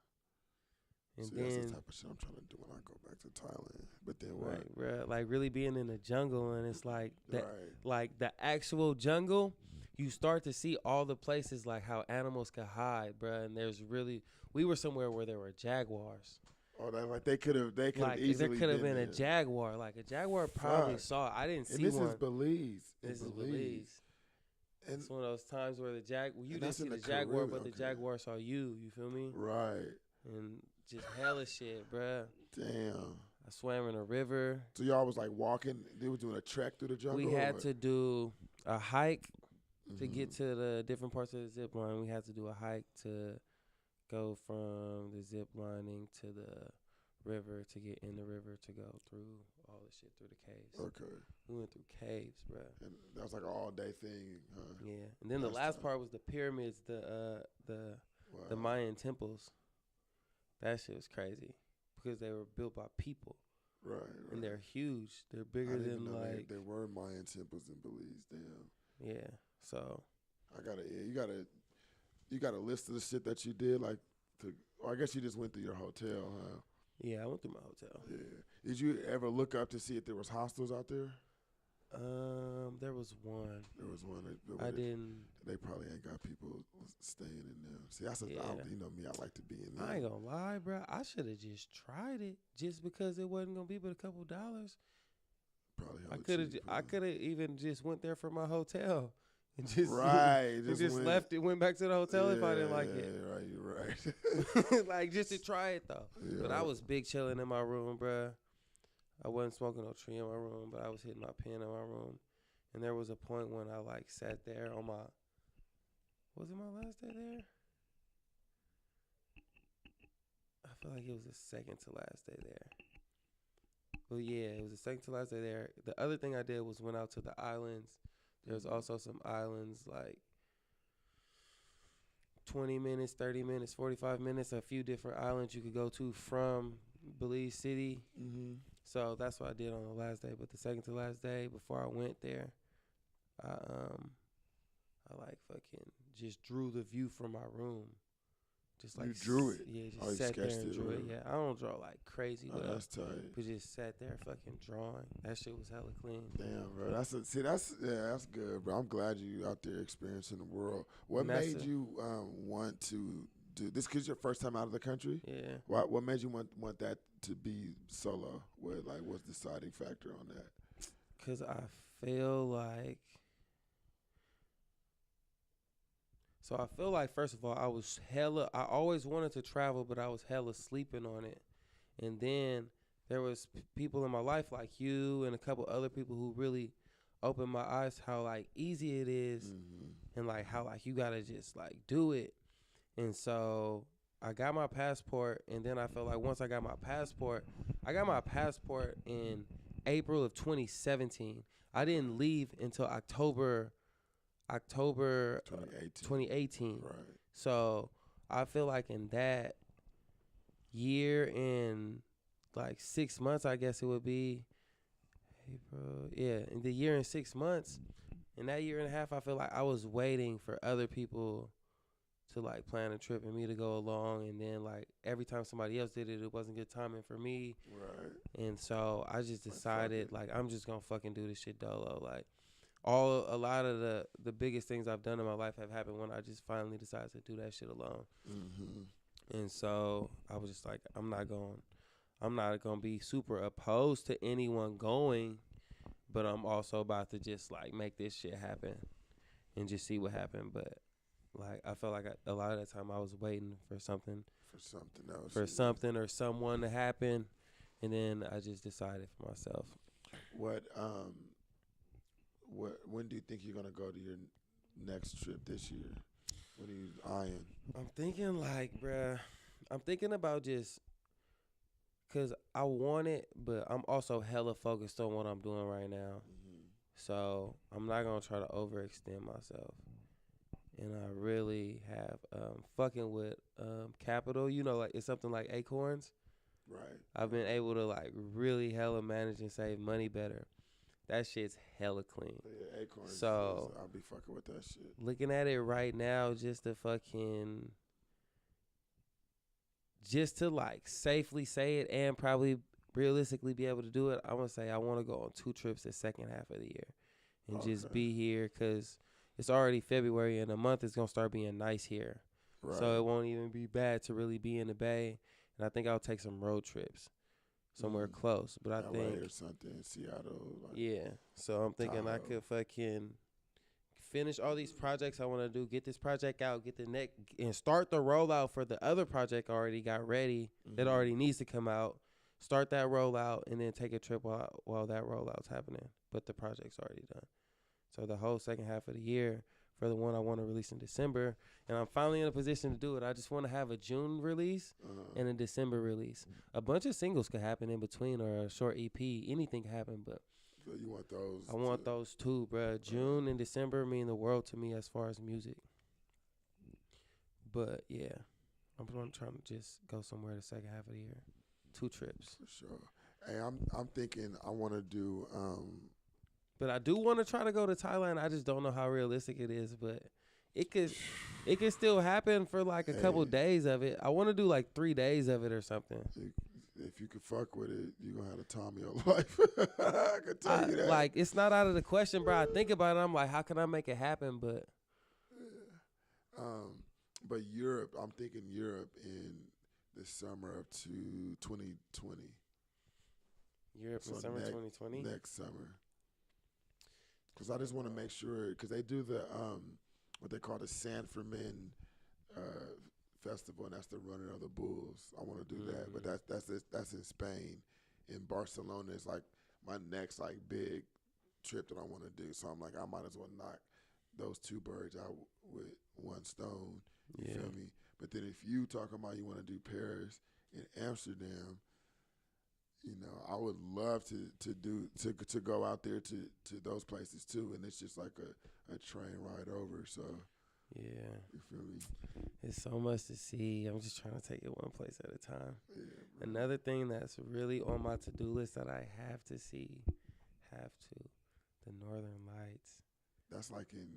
S2: And
S1: see,
S2: then,
S1: that's the type of shit I'm trying to do when I go back to Thailand. But then what?
S2: Right, bro. Like really being in the jungle, and it's like that, like the actual jungle. You start to see all the places like how animals can hide, bro. And we were somewhere where there were jaguars.
S1: Oh, that like they could have
S2: like,
S1: easily.
S2: There could have been a jaguar. Like a jaguar probably saw. I didn't see one.
S1: This is Belize.
S2: This is Belize. And it's one of those times where you didn't see the jaguar, but the jaguar saw you. You feel me?
S1: Right.
S2: And just hella shit, bruh.
S1: Damn.
S2: I swam in a river.
S1: So y'all was like walking. They were doing a trek through the jungle.
S2: We had to do a hike to get to the different parts of the zip line. We had to do a hike to go from the zip lining to the river to get in the river to go through all the shit through the caves.
S1: Okay.
S2: We went through caves, bro.
S1: And that was like an all day thing, huh?
S2: Yeah. And then the last part was the pyramids, the Mayan temples. That shit was crazy because they were built by people.
S1: Right.
S2: And they're huge. They're bigger than like.
S1: There were Mayan temples in Belize. Damn.
S2: Yeah. So.
S1: You got a list of the shit that you did, like, I guess you just went through your hotel, huh?
S2: Yeah, I went through my hotel.
S1: Yeah. Did you ever look up to see if there was hostels out there?
S2: There was one.
S1: There was one.
S2: I didn't.
S1: They probably ain't got people staying in there. See, you know me. I like to be in there.
S2: I ain't gonna lie, bro. I should have just tried it, just because it wasn't gonna be but a couple dollars.
S1: Probably.
S2: I could have even just went there for my hotel. And just
S1: right,
S2: just left it, went back to the hotel if I didn't like it.
S1: Right, you're right.
S2: Like just to try it though.
S1: Yeah.
S2: But I was big chilling in my room, bruh. I wasn't smoking no tree in my room, but I was hitting my pen in my room. And there was a point when I like sat there on my, was it my last day there? I feel like it was the second to last day there. Well, yeah, it was the second to last day there. The other thing I did was went out to the islands. There's also some islands like 20 minutes, 30 minutes, 45 minutes, a few different islands you could go to from Belize City.
S1: Mm-hmm.
S2: So that's what I did on the last day. But the second to last day, before I went there, I like fucking just drew the view from my room. Just like
S1: you drew it?
S2: Yeah, just sat there and drew it. Yeah, I don't draw like crazy, but
S1: that's tight.
S2: But just sat there fucking drawing. That shit was hella clean.
S1: Damn, bro. That's good, bro. I'm glad you out there experiencing the world. What made you want to do this? Cause your first time out of the country.
S2: Yeah.
S1: What made you want that to be solo? What's the deciding factor on that?
S2: Cause I feel like. So I feel like, first of all, I always wanted to travel, but I was hella sleeping on it. And then there was people in my life like you and a couple other people who really opened my eyes how like easy it is, and like how like you gotta just like do it. And so I got my passport, and then I felt like once I got my passport in April of 2017. I didn't leave until October 2018.
S1: Right.
S2: So I feel like in that year and like 6 months, I guess it would be April. Yeah, in the year and 6 months, in that year and a half, I feel like I was waiting for other people to like plan a trip and me to go along. And then like every time somebody else did it, it wasn't good timing for me.
S1: Right.
S2: And so I just decided like I'm just gonna fucking do this shit dolo. Like a lot of the biggest things I've done in my life have happened when I just finally decided to do that shit alone. Mm-hmm. And so I was just like, I'm not gonna be super opposed to anyone going, but I'm also about to just like make this shit happen and just see what happened. But like I felt like a lot of the time I was waiting for something
S1: else,
S2: for something or someone to happen, and then I just decided for myself.
S1: When do you think you're gonna go to your next trip this year? What are you eyeing?
S2: I'm thinking like, bruh, I'm thinking about just, cause I want it, but I'm also hella focused on what I'm doing right now. Mm-hmm. So I'm not gonna try to overextend myself. And I really have fucking with capital, like it's something like Acorns.
S1: Right.
S2: I've been able to like really hella manage and save money better. That shit's hella clean.
S1: Yeah, Acorns.
S2: So
S1: I'll be fucking with that shit.
S2: Looking at it right now, just to like safely say it and probably realistically be able to do it, I'm gonna say I want to go on 2 trips the second half of the year and just be here, because it's already February and a month is gonna start being nice here. Right. So it won't even be bad to really be in the Bay. And I think I'll take some road trips somewhere close. But I think
S1: or something, Seattle.
S2: Yeah. So I'm thinking I could fucking finish all these projects I want to do, get this project out, get the neck, and start the rollout for the other project I already got ready that already needs to come out. Start that rollout and then take a trip while that rollout's happening. But the project's already done. So the whole second half of the year for the one I want to release in December, and I'm finally in a position to do it. I just want to have a June release and a December release. A bunch of singles could happen in between, or a short EP. Anything can happen, but
S1: so you want those?
S2: I want those too, bro. June and December mean the world to me as far as music. But yeah, I'm trying to just go somewhere the second half of the year. 2 trips.
S1: For sure. Hey, I'm thinking I want to do.
S2: But I do want to try to go to Thailand. I just don't know how realistic it is, but it could still happen for like a couple days of it. I want to do like 3 days of it or something.
S1: If you could fuck with it, you're going to have the time of your life. I can tell you that.
S2: Like, it's not out of the question, bro. I think about it. I'm like, how can I make it happen? But
S1: but Europe, I'm thinking Europe in the summer of 2020.
S2: Europe in summer 2020?
S1: Next summer. Because I just want to make sure, because they do the what they call the San Fermin festival, and that's the running of the bulls. I want to do that, but that's in Spain. In Barcelona is like my next like big trip that I want to do. So I'm like, I might as well knock those two birds out with one stone. You feel me? But then if you talking about you want to do Paris and Amsterdam, you know, I would love to go out there to those places too, and it's just like a train ride over. So
S2: yeah,
S1: you feel me?
S2: It's so much to see. I'm just trying to take it one place at a time.
S1: Yeah,
S2: another thing that's really on my to-do list that I have to see, the Northern Lights.
S1: That's like in.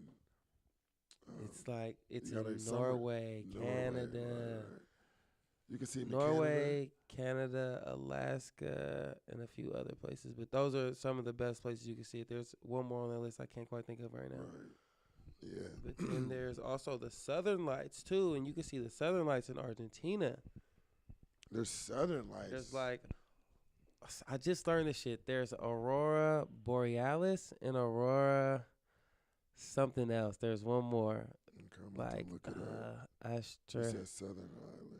S2: It's in Norway, Canada.
S1: Right. You can see
S2: Norway, Canada, Alaska, and a few other places. But those are some of the best places you can see it. There's one more on that list I can't quite think of right now.
S1: Right. Yeah.
S2: But then there's also the Southern Lights, too. And you can see the Southern Lights in Argentina.
S1: There's Southern Lights.
S2: There's like, I just learned this shit. There's Aurora Borealis and Aurora something else. There's one more.
S1: Okay,
S2: like,
S1: look it up.
S2: Astra.
S1: You said Southern Islands.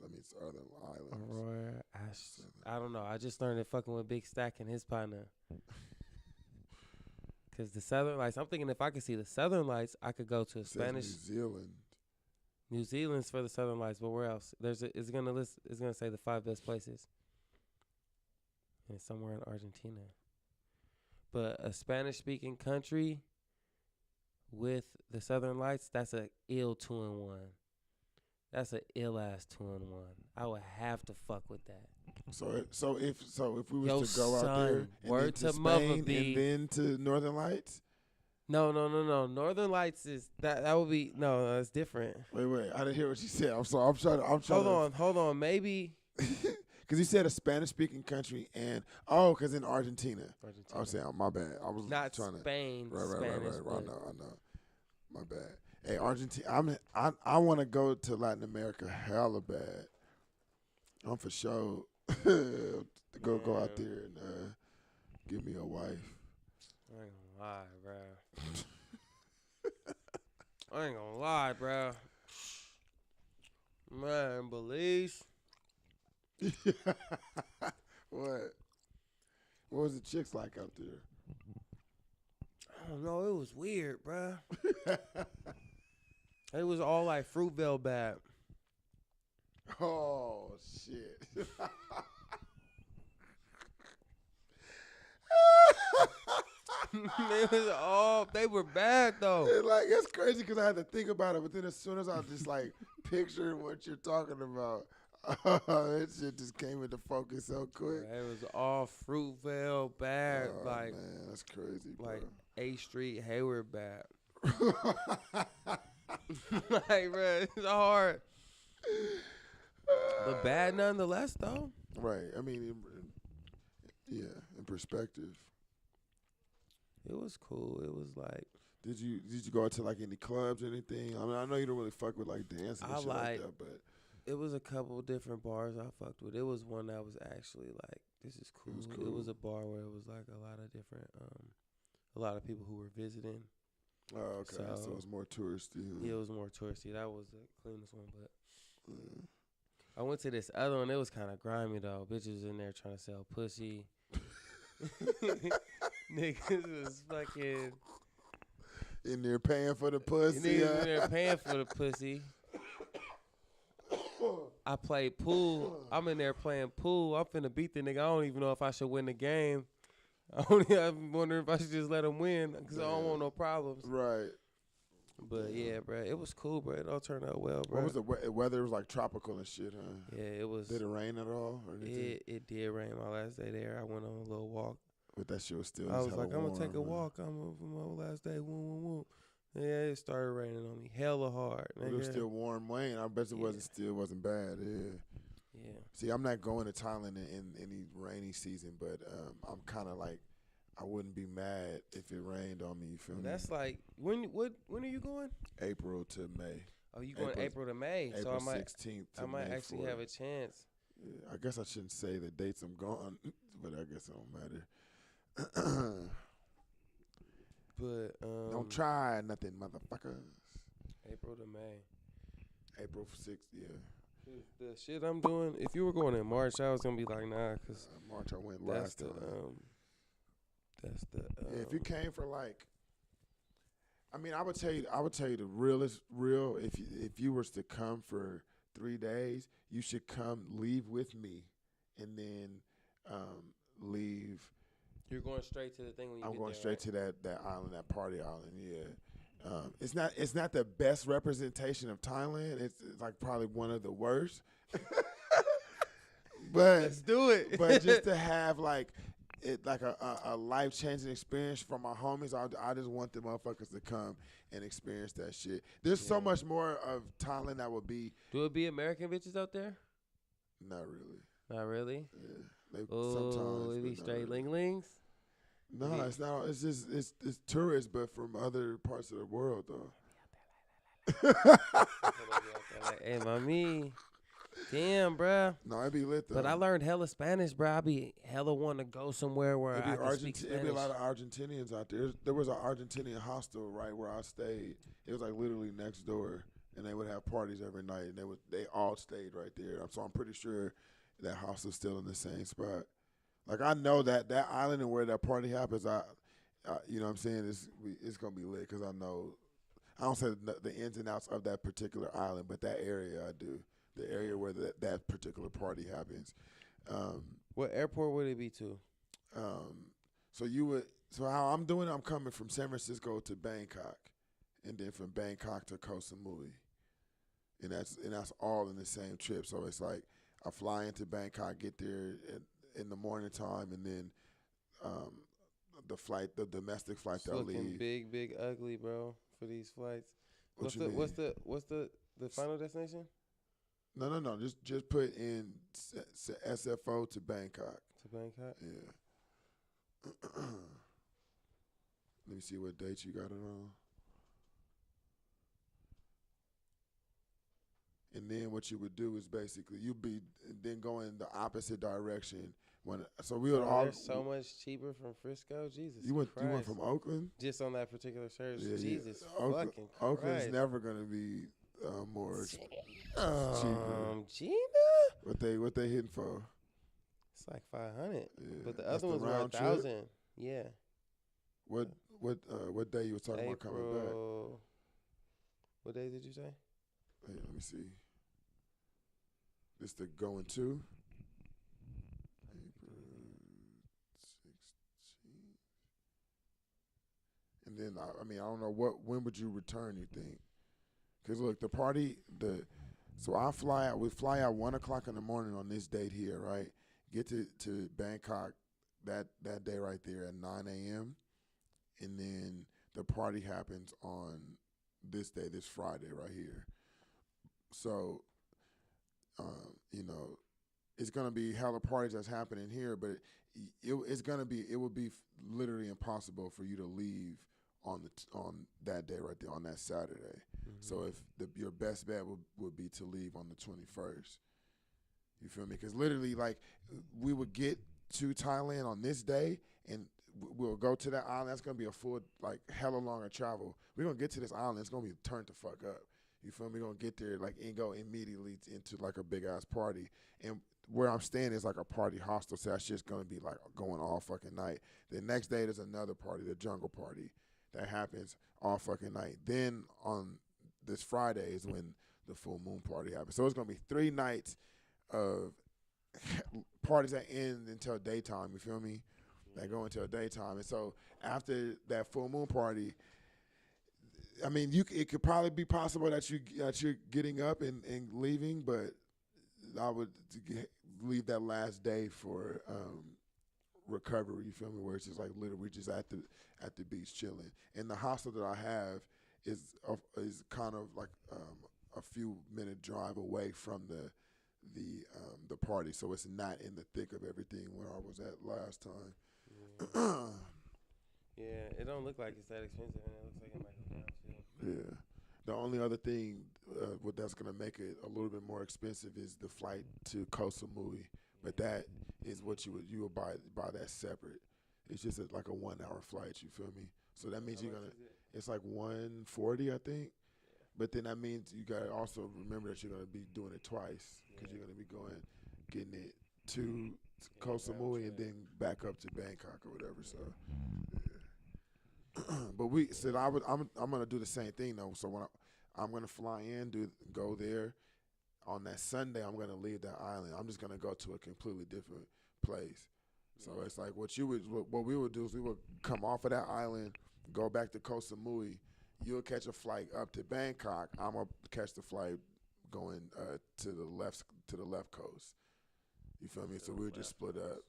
S1: I mean, Southern Islands.
S2: Aurora, I don't know. I just learned it fucking with Big Stack and his partner. Because the Southern Lights, I'm thinking if I could see the Southern Lights, I could go to Spanish.
S1: New Zealand.
S2: New Zealand's for the Southern Lights, but where else? It's gonna say the 5 best places. And it's somewhere in Argentina. But a Spanish-speaking country with the Southern Lights, that's a ill 2-in-1. That's an ill-ass 2-in-1. I would have to fuck with that.
S1: So if we was to go out there and
S2: word
S1: then to
S2: to
S1: Spain
S2: mother be,
S1: and then to Northern Lights?
S2: No. Northern Lights is that would be that's different.
S1: Wait. I didn't hear what you said. I'm sorry. I'm trying.
S2: Hold on. Maybe
S1: because you said a Spanish-speaking country and because in Argentina. I was saying, my bad. I was
S2: not
S1: trying
S2: Spain.
S1: Right.
S2: Spanish,
S1: I know. My bad. Hey, Argentina. I want to go to Latin America hella bad. I'm for sure to go out there and give me a wife.
S2: I ain't gonna lie, bro. I ain't gonna lie, bro. Man, Belize.
S1: What? What was the chicks like out there?
S2: I don't know. It was weird, bro. It was all like Fruitvale bad.
S1: Oh, shit.
S2: They were bad though.
S1: It's crazy because I had to think about it, but then as soon as I just like pictured what you're talking about, that shit just came into focus so quick.
S2: It was all Fruitvale bad,
S1: Man, that's crazy, bro.
S2: Like A Street Hayward bad. Like, bro, it's hard. But bad nonetheless, though.
S1: Right. I mean, in perspective.
S2: It was cool. It was like.
S1: Did you go out to like any clubs or anything? I mean, I know you don't really fuck with like dancing and shit like that, but.
S2: It was a couple different bars I fucked with. It was one that was actually like, this is cool. It was a bar where it was like a lot of different, a lot of people who were visiting.
S1: Oh, okay. So it was more touristy.
S2: Yeah, it was more touristy. That was the cleanest one, but I went to this other one. It was kind of grimy though. Bitches in there trying to sell pussy. Niggas was fucking
S1: in there paying for the pussy.
S2: Niggas in there paying for the pussy. I played pool. I'm in there playing pool. I'm finna beat the nigga. I don't even know if I should win the game. I'm wondering if I should just let him win because I don't want no problems.
S1: Right.
S2: But yeah, bro, it was cool, bro. It all turned out well, bro.
S1: What was the weather? It was like tropical and shit, huh?
S2: Yeah, it was.
S1: Did it rain at all? Or
S2: it did rain my last day there. I went on a little walk.
S1: But that shit was still.
S2: I was like, I'm gonna take a walk. I'm over my last day. Woo. Yeah, it started raining on me hella hard.
S1: It was still warm rain. I bet it wasn't bad. Yeah. See, I'm not going to Thailand in any rainy season, but I'm kind of like, I wouldn't be mad if it rained on me. You feel me?
S2: That's like when are you going?
S1: April to May.
S2: Oh, you going April to May?
S1: April
S2: so
S1: 16th.
S2: I might actually have a chance.
S1: Yeah, I guess I shouldn't say the dates I'm gone, but I guess it don't matter.
S2: But
S1: Don't try nothing, motherfuckers.
S2: April to May.
S1: April 6th, yeah.
S2: The shit I'm doing. If you were going in March, I was gonna be like, nah, cause
S1: March I went
S2: that's
S1: last
S2: the
S1: time.
S2: that's the.
S1: Yeah, if you came for like, I mean, I would tell you the real. If you was to come for 3 days, you should leave with me, and then leave.
S2: You're going straight to the thing when you
S1: I'm
S2: get
S1: going
S2: there,
S1: straight to that island, that party island. Yeah, it's not the best representation of Thailand. It's like probably one of the worst. But
S2: Let's do it.
S1: But just to have like a life changing experience for my homies, I just want the motherfuckers to come and experience that shit. There's so much more of Thailand that would be.
S2: Do it be American bitches out there?
S1: Not really.
S2: Not really.
S1: Yeah,
S2: Oh, it be straight linglings.
S1: No, it's not. It's just it's tourists, but from other parts of the world, though.
S2: Like, hey, mommy. Damn, bruh.
S1: No, it'd be lit though.
S2: But I learned hella Spanish, bruh. I be hella wanting to go somewhere where I can speak Spanish.
S1: It'd be a lot of Argentinians out there. There was an Argentinian hostel right where I stayed. It was like literally next door, and they would have parties every night, and they all stayed right there. So I'm pretty sure that hostel's still in the same spot. Like I know that island and where that party happens, you know what I'm saying, it's gonna be lit because I know. I don't say the ins and outs of that particular island, but that area I do. The area where that particular party happens.
S2: What airport would it be to?
S1: So how I'm doing it, I'm coming from San Francisco to Bangkok, and then from Bangkok to Koh Samui, and that's all in the same trip. So it's like I fly into Bangkok, get there in the morning time, and then the domestic flight that I leave.
S2: Big, ugly, bro, for these flights.
S1: What's
S2: the final destination?
S1: No. Just put in SFO to Bangkok.
S2: To Bangkok?
S1: Yeah. Let me see what date you got it on. And then what you would do is basically you'd be then going the opposite direction.
S2: There's so much cheaper from Frisco. Jesus Christ.
S1: You went from Oakland?
S2: Just on that particular service.
S1: Yeah,
S2: Jesus
S1: Oakland,
S2: fucking Christ.
S1: Oakland's never gonna be more cheaper.
S2: Gina?
S1: What they hitting for?
S2: It's like 500.
S1: Yeah,
S2: but the
S1: that's
S2: other ones were 1,000. Yeah.
S1: What day you was talking about coming back?
S2: What day did you say?
S1: Hey, let me see. This the going to? April 16th. And then I don't know when would you return, you think? Because look, the party, so we fly out 1:00 in the morning on this date here, right? Get to Bangkok that day right there at 9 a.m. And then the party happens on this day, this Friday right here. So, it's gonna be hella parties that's happening here, but it would be literally impossible for you to leave on that day right there on that Saturday. Mm-hmm. So if your best bet would be to leave on the 21st. You feel me? Because literally, like, we would get to Thailand on this day, and we'll go to that island. That's gonna be a full, like, hella longer travel. We're gonna get to this island. It's gonna be turned the fuck up. You feel me? We're gonna get there, like, and go immediately into like a big ass party. And where I'm staying is like a party hostel, so that's just gonna be like going all fucking night. The next day there's another party, the jungle party, that happens all fucking night. Then on this Friday is when the full moon party happens. So it's gonna be 3 nights of parties that end until daytime. You feel me? That go until daytime. And so after that full moon party, I mean, it could probably be possible that you're getting up and leaving, but I would leave that last day for recovery. You feel me? Where it's just like literally just at the beach chilling. And the hostel that I have is kind of like a few minute drive away from the party, so it's not in the thick of everything where I was at last time.
S2: Yeah, it don't look like it's that expensive, and it looks like it might go down too.
S1: Yeah. The only other thing that's going to make it a little bit more expensive is the flight to Koh Samui, but that is what you would buy that separate. It's just like a 1 hour flight. You feel me? So that means
S2: How
S1: you're
S2: much
S1: gonna.
S2: is it?
S1: It's like 140, I think.
S2: Yeah.
S1: But then that means you gotta also remember that you're gonna be doing it twice because
S2: Yeah.
S1: you're gonna be getting it to Koh
S2: round
S1: Samui and
S2: trip.
S1: then back up to Bangkok or whatever. So, yeah. But we said I'm gonna do the same thing though. So when I'm gonna fly in, go there. On that Sunday, I'm gonna leave that island. I'm just gonna go to a completely different place. So
S2: Yeah.
S1: it's like what we would do is we would come off of that island, go back to Koh Samui. You'll catch a flight up to Bangkok. I'm gonna catch the flight going to the left coast. You feel me? So we would just split up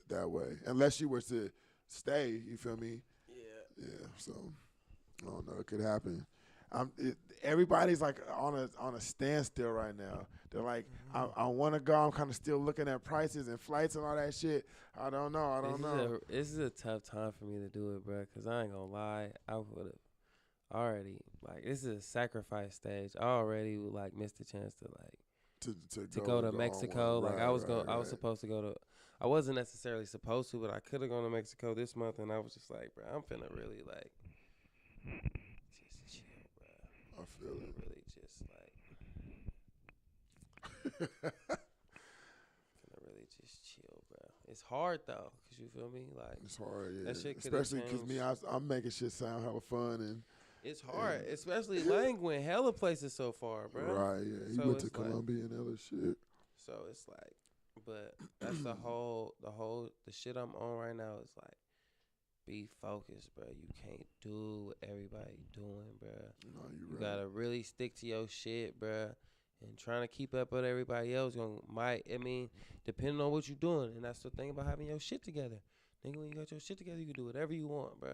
S1: that way. Unless you were to stay, you feel me?
S2: Yeah.
S1: Yeah. So I don't know. It could happen. Everybody's like on a standstill right now. They're like, I want to go. I'm kind of still looking at prices and flights and all that shit. I don't know.
S2: This is a tough time for me to do it, bro. Cause I ain't gonna lie, I would have already this is a sacrifice stage. I already would missed the chance to go to Mexico. I was supposed to go to. I wasn't necessarily supposed to, but I could have gone to Mexico this month, and I was just like, bro, I'm finna really just chill, bro.
S1: I feel it.
S2: Really just finna really just chill, bro. It's hard though, cause you feel me,
S1: It's hard, yeah.
S2: that shit coulda
S1: Especially because me, I'm making shit sound hella fun and.
S2: It's hard, especially Lang went hella places so far, bro.
S1: Right, yeah. He
S2: So
S1: went to
S2: it's like-
S1: Colombia and other shit.
S2: So it's but that's the shit I'm on right now is be focused, bro. You can't do what everybody doing, bro.
S1: No,
S2: You
S1: right.
S2: gotta really stick to your shit, bro. And trying to keep up with everybody else depending on what you're doing. And that's the thing about having your shit together. Nigga, when you got your shit together, you can do whatever you want, bro.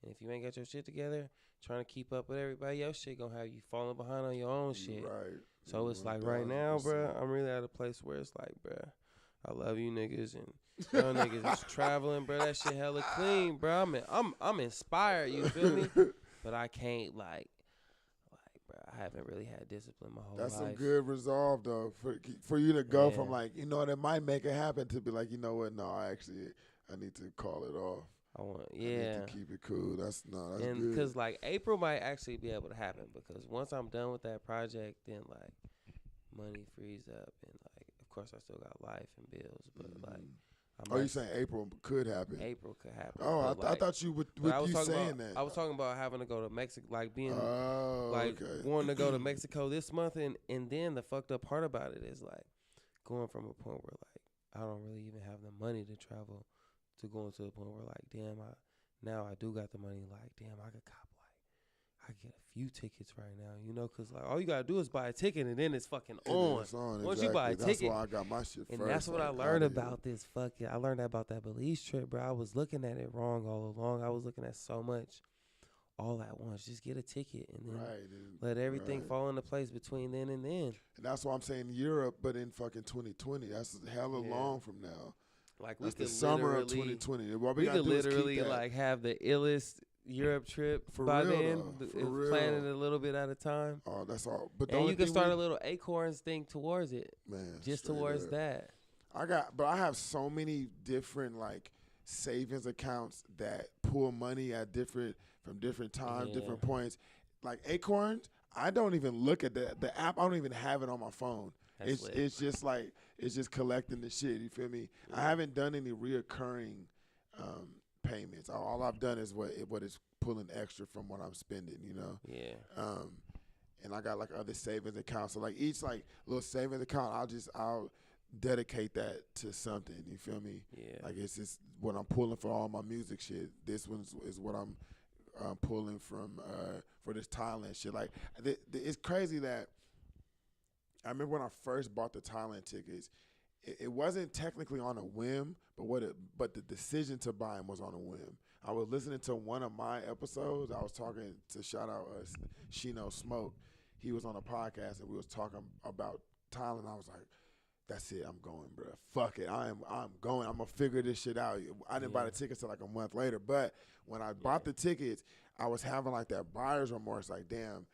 S2: And if you ain't got your shit together, trying to keep up with everybody else shit gonna have you falling behind on your own shit.
S1: Right.
S2: So it's right now, bro, I'm really at a place where it's bro, I love you niggas and y'all niggas is traveling, bro. That shit hella clean, bro. I'm inspired, you feel me? But I can't bro, I haven't really had discipline my whole life.
S1: That's some good resolve though for you to go from it might make it happen to be like, you know what? No, I need to call it off.
S2: I
S1: need to keep it cool. That's
S2: and
S1: good.
S2: because April might actually be able to happen because once I'm done with that project, then money frees up and of course I still got life and bills, but
S1: you saying April could happen?
S2: April could happen.
S1: Oh, I thought you with you saying that.
S2: I was talking about having to go to Mexico, being
S1: okay.
S2: wanting to go to Mexico this month, and then the fucked up part about it is going from a point where I don't really even have the money to travel to going to the point where damn, now I do got the money. Damn, I could cop I get a few tickets right now, you know, because all you gotta do is buy a ticket and then it's fucking on.
S1: It's on.
S2: Once you buy a ticket,
S1: that's why I got my shit
S2: and
S1: first.
S2: that's what I learned about this fucking. I learned about that Belize trip, bro. I was looking at it wrong all along. I was looking at so much all at once. Just get a ticket and then let everything fall into place between then and then.
S1: And that's why I'm saying Europe, but in fucking 2020. That's hella long from now.
S2: We
S1: could the summer of 2020. What
S2: we could literally have the illest Europe trip by then, planning it a little bit at a time.
S1: Oh, that's all. But
S2: and you can start a little acorns thing towards it,
S1: man,
S2: just towards that.
S1: I have so many different savings accounts that pull money at from different times, different points. Like Acorns, I don't even look at the app. I don't even have it on my phone. It's just collecting the shit. You feel me? Yeah. I haven't done any reoccurring payments. All I've done is what is pulling extra from what I'm spending, you know?
S2: Yeah.
S1: And I got other savings accounts. So each little savings account, I'll dedicate that to something. You feel me?
S2: Yeah.
S1: It's just what I'm pulling for all my music shit. This one is what I'm pulling from for this Thailand shit. It's crazy that I remember when I first bought the Thailand tickets. It wasn't technically on a whim, but the decision to buy them was on a whim. I was listening to one of my episodes. I was talking to shout out Shino Smoke. He was on a podcast and we was talking about Thailand. I was like, that's it. I'm going, bro. Fuck it. I'm going. I'm gonna figure this shit out. I didn't buy the tickets till a month later, but when I bought the tickets, I was having that buyer's remorse. Damn.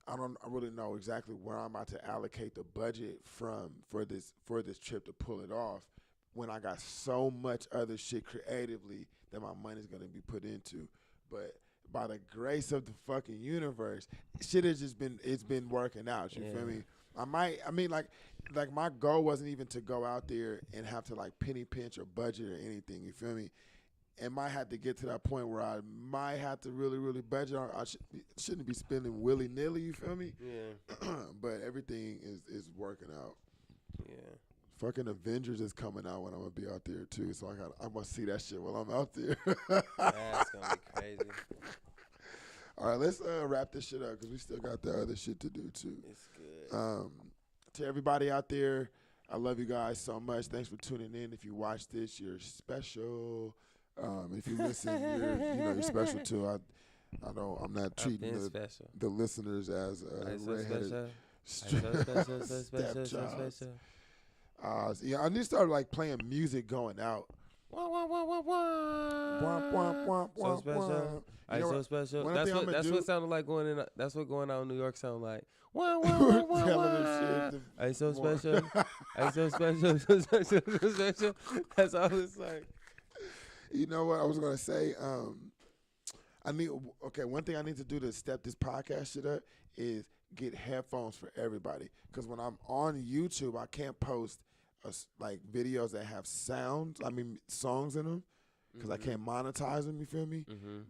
S1: I really know exactly where I'm about to allocate the budget for this trip to pull it off. when I got so much other shit creatively that my money's gonna be put into. But by the grace of the fucking universe, shit has just been working out. You feel me? Like my goal wasn't even to go out there and have to like penny pinch or budget or anything. You feel me? And might have to get to that point where I might have to really, really budget. I shouldn't be spending willy nilly. You feel me?
S2: Yeah.
S1: But everything is working out.
S2: Yeah.
S1: Fucking Avengers is coming out when I'm gonna be out there too. So I must see that shit while I'm out there.
S2: That's gonna be crazy.
S1: All right, let's wrap this shit up because we still got the other shit to do too.
S2: It's good.
S1: To everybody out there, I love you guys so much. Thanks for tuning in. If you watch this, you're special. If you listen, you're special too. I'm not treating the listeners as redheaded stepchild. Yeah, I need to start like playing music going out.
S2: So special. So special. That's what sounded like going in. That's what going out in New York sound like. I so special. I so special. So special. That's all it's like.
S1: You know what I was gonna say? One thing I need to do to step this podcast shit up is get headphones for everybody. Because when I'm on YouTube, I can't post like videos that have songs in them, because I can't monetize them. You feel me?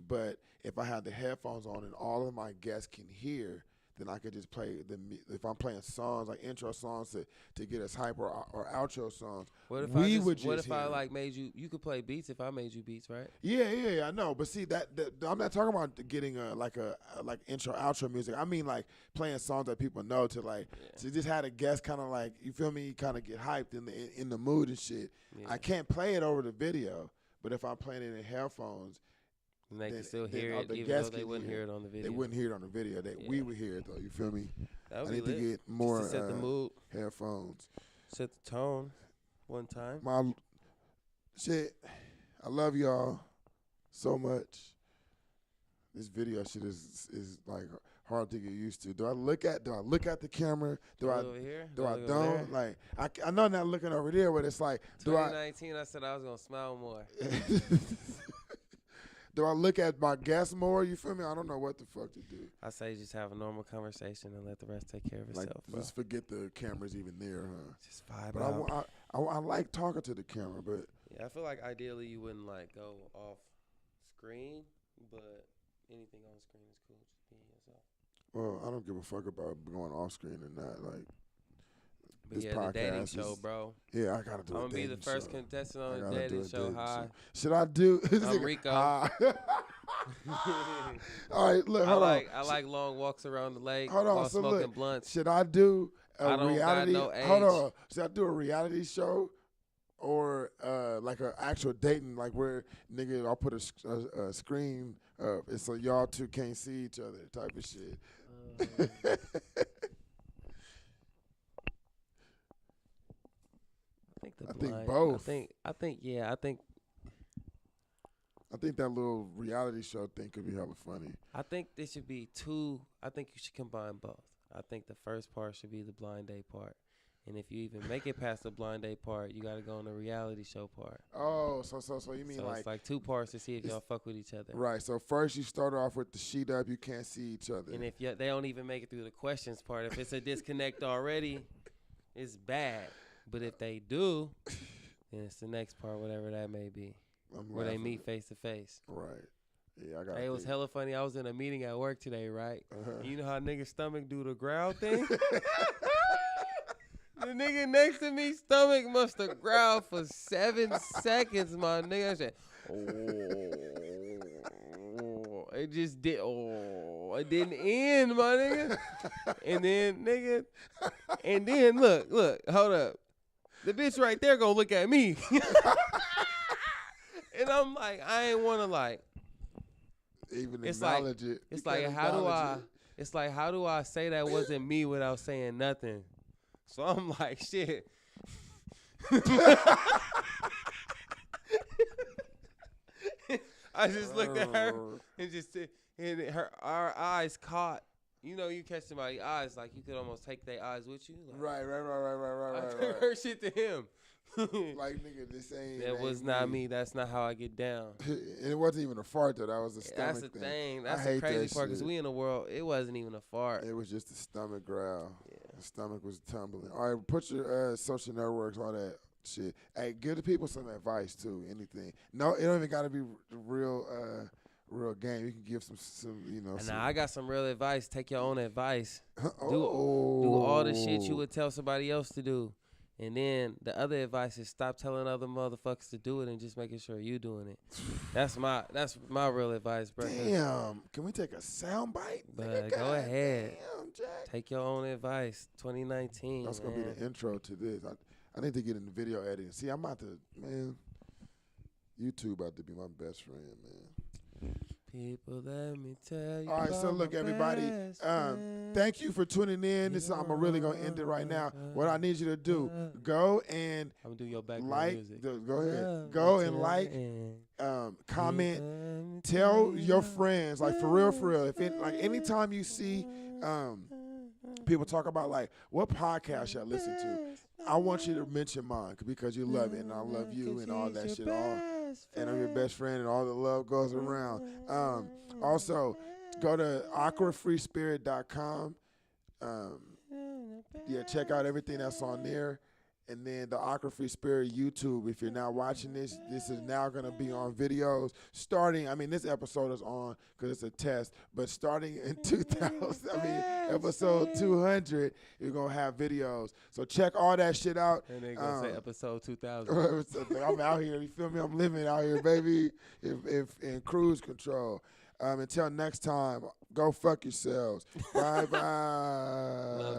S1: But if I have the headphones on and all of my guests can hear, then I could just play if I'm playing songs like intro songs to get us hype or outro songs.
S2: What if I like made you? You could play beats if I made you beats, right?
S1: Yeah, I know. But see that I'm not talking about getting like intro outro music. I mean like playing songs that people know to just have a guest kind of like, you feel me, kind of get hyped in the mood and shit. Yeah. I can't play it over the video, but if I'm playing it in headphones.
S2: And they can still hear it, even though they wouldn't hear it on the video.
S1: They wouldn't hear it on the video. We would hear it, though. You feel me?
S2: That would
S1: I need
S2: be lit.
S1: to get more
S2: set the mood.
S1: Headphones.
S2: Set the tone one time.
S1: I love y'all so much. This video shit is like hard to get used to. Do I look at the camera? Do I
S2: over here?
S1: Do I don't? Like I know I'm not looking over there, but it's like
S2: 2019 I said I was gonna smile more.
S1: Do I look at my guests more? You feel me? I don't know what the fuck to do.
S2: I say just have a normal conversation and let the rest take care of itself.
S1: Just forget the camera's even there, huh?
S2: Just vibe out.
S1: I like talking to the camera, but
S2: yeah, I feel like ideally you wouldn't like go off screen, but anything on screen is cool. Just being yourself.
S1: Well, I don't give a fuck about going off screen or not. Like,
S2: but yeah, the dating show, bro.
S1: Yeah, I gotta do.
S2: I'm gonna be the first contestant on the dating show. Hi.
S1: Should I do?
S2: I'm Rico.
S1: All right, look. Hold on.
S2: I like long walks around the lake.
S1: Hold on,
S2: while
S1: so
S2: smoking
S1: look,
S2: blunts.
S1: Should I do a reality?
S2: Got no age.
S1: Hold on. Should I do a reality show or like an actual dating, like where nigga I'll put a screen up and so y'all two can't see each other type of shit. I think both.
S2: I
S1: think that little reality show thing could be hella funny.
S2: I think there should be two. I think you should combine both. I think the first part should be the blind date part. And if you even make it past the blind date part, you got to go on the reality show part.
S1: Oh, so you mean
S2: it's like two parts to see if y'all fuck with each other.
S1: Right. So first you start off with the sheet up, you can't see each other.
S2: And if they don't even make it through the questions part, if it's a disconnect already, it's bad. But if they do, then it's the next part, whatever that may be, where they meet face to face.
S1: Right. Yeah, I got it.
S2: Hey, it was hella funny. I was in a meeting at work today, right? You know how niggas' stomach do the growl thing? The nigga next to me stomach must have growled for 7 seconds, my nigga. I said, oh, it just did. Oh, it didn't end, my nigga. And then look, hold up. The bitch right there gonna look at me. And I'm like, I ain't wanna like
S1: even acknowledge it.
S2: It's like how do I say that wasn't me without saying nothing? So I'm like, shit. I just looked at her and our eyes caught. You know, you catch somebody's eyes, like you could almost take their eyes with you. Like,
S1: Right.
S2: I took her shit to him.
S1: Like, nigga, this ain't.
S2: That was not me. That's not how I get down.
S1: And it wasn't even a fart, though. That was a stomach
S2: That's the
S1: thing.
S2: thing. That's
S1: I
S2: the
S1: hate
S2: crazy
S1: that
S2: part because
S1: shit.
S2: we in the world. It wasn't even a fart.
S1: It was just a stomach growl.
S2: Yeah.
S1: The stomach was tumbling. All right, put your social networks, all that shit. Hey, give the people some advice, too. Anything. No, it don't even got to be real game. You can give some you know.
S2: And
S1: some,
S2: now I got some real advice. Take your own advice.
S1: oh.
S2: Do all the shit you would tell somebody else to do. And then the other advice is stop telling other motherfuckers to do it and just making sure you doing it. That's my real advice, bro.
S1: Damn. Can we take a sound bite?
S2: But go ahead.
S1: Damn, Jack.
S2: Take your own advice. 2019.
S1: That's going to be the intro to this. I need to get into video editing. See, I'm about to, man, YouTube about to be my best friend, man.
S2: People, let me tell you.
S1: All right, so look, everybody. Thank you for tuning in. I'm really gonna end it right now. What I need you to do, go and
S2: I'm gonna do your background
S1: like.
S2: music.
S1: Go ahead. Go and like. Comment. Tell your friends, like for real. If it, like anytime you see people talk about like what podcast y'all listen to, I want you to mention mine because you love it and I love you and all that shit. And I'm your best friend and all the love goes around. Also, go to awkwardfreespirit.com. Check out everything that's on there. And then the Awkward Free Spirit YouTube. If you're now watching this is now going to be on videos starting. I mean, this episode is on because it's a test. But starting in episode 200, you're going to have videos. So check all that shit out.
S2: And they're going to say episode 2000.
S1: I'm out here. You feel me? I'm living out here, baby, if in cruise control. Until next time, go fuck yourselves. Bye-bye.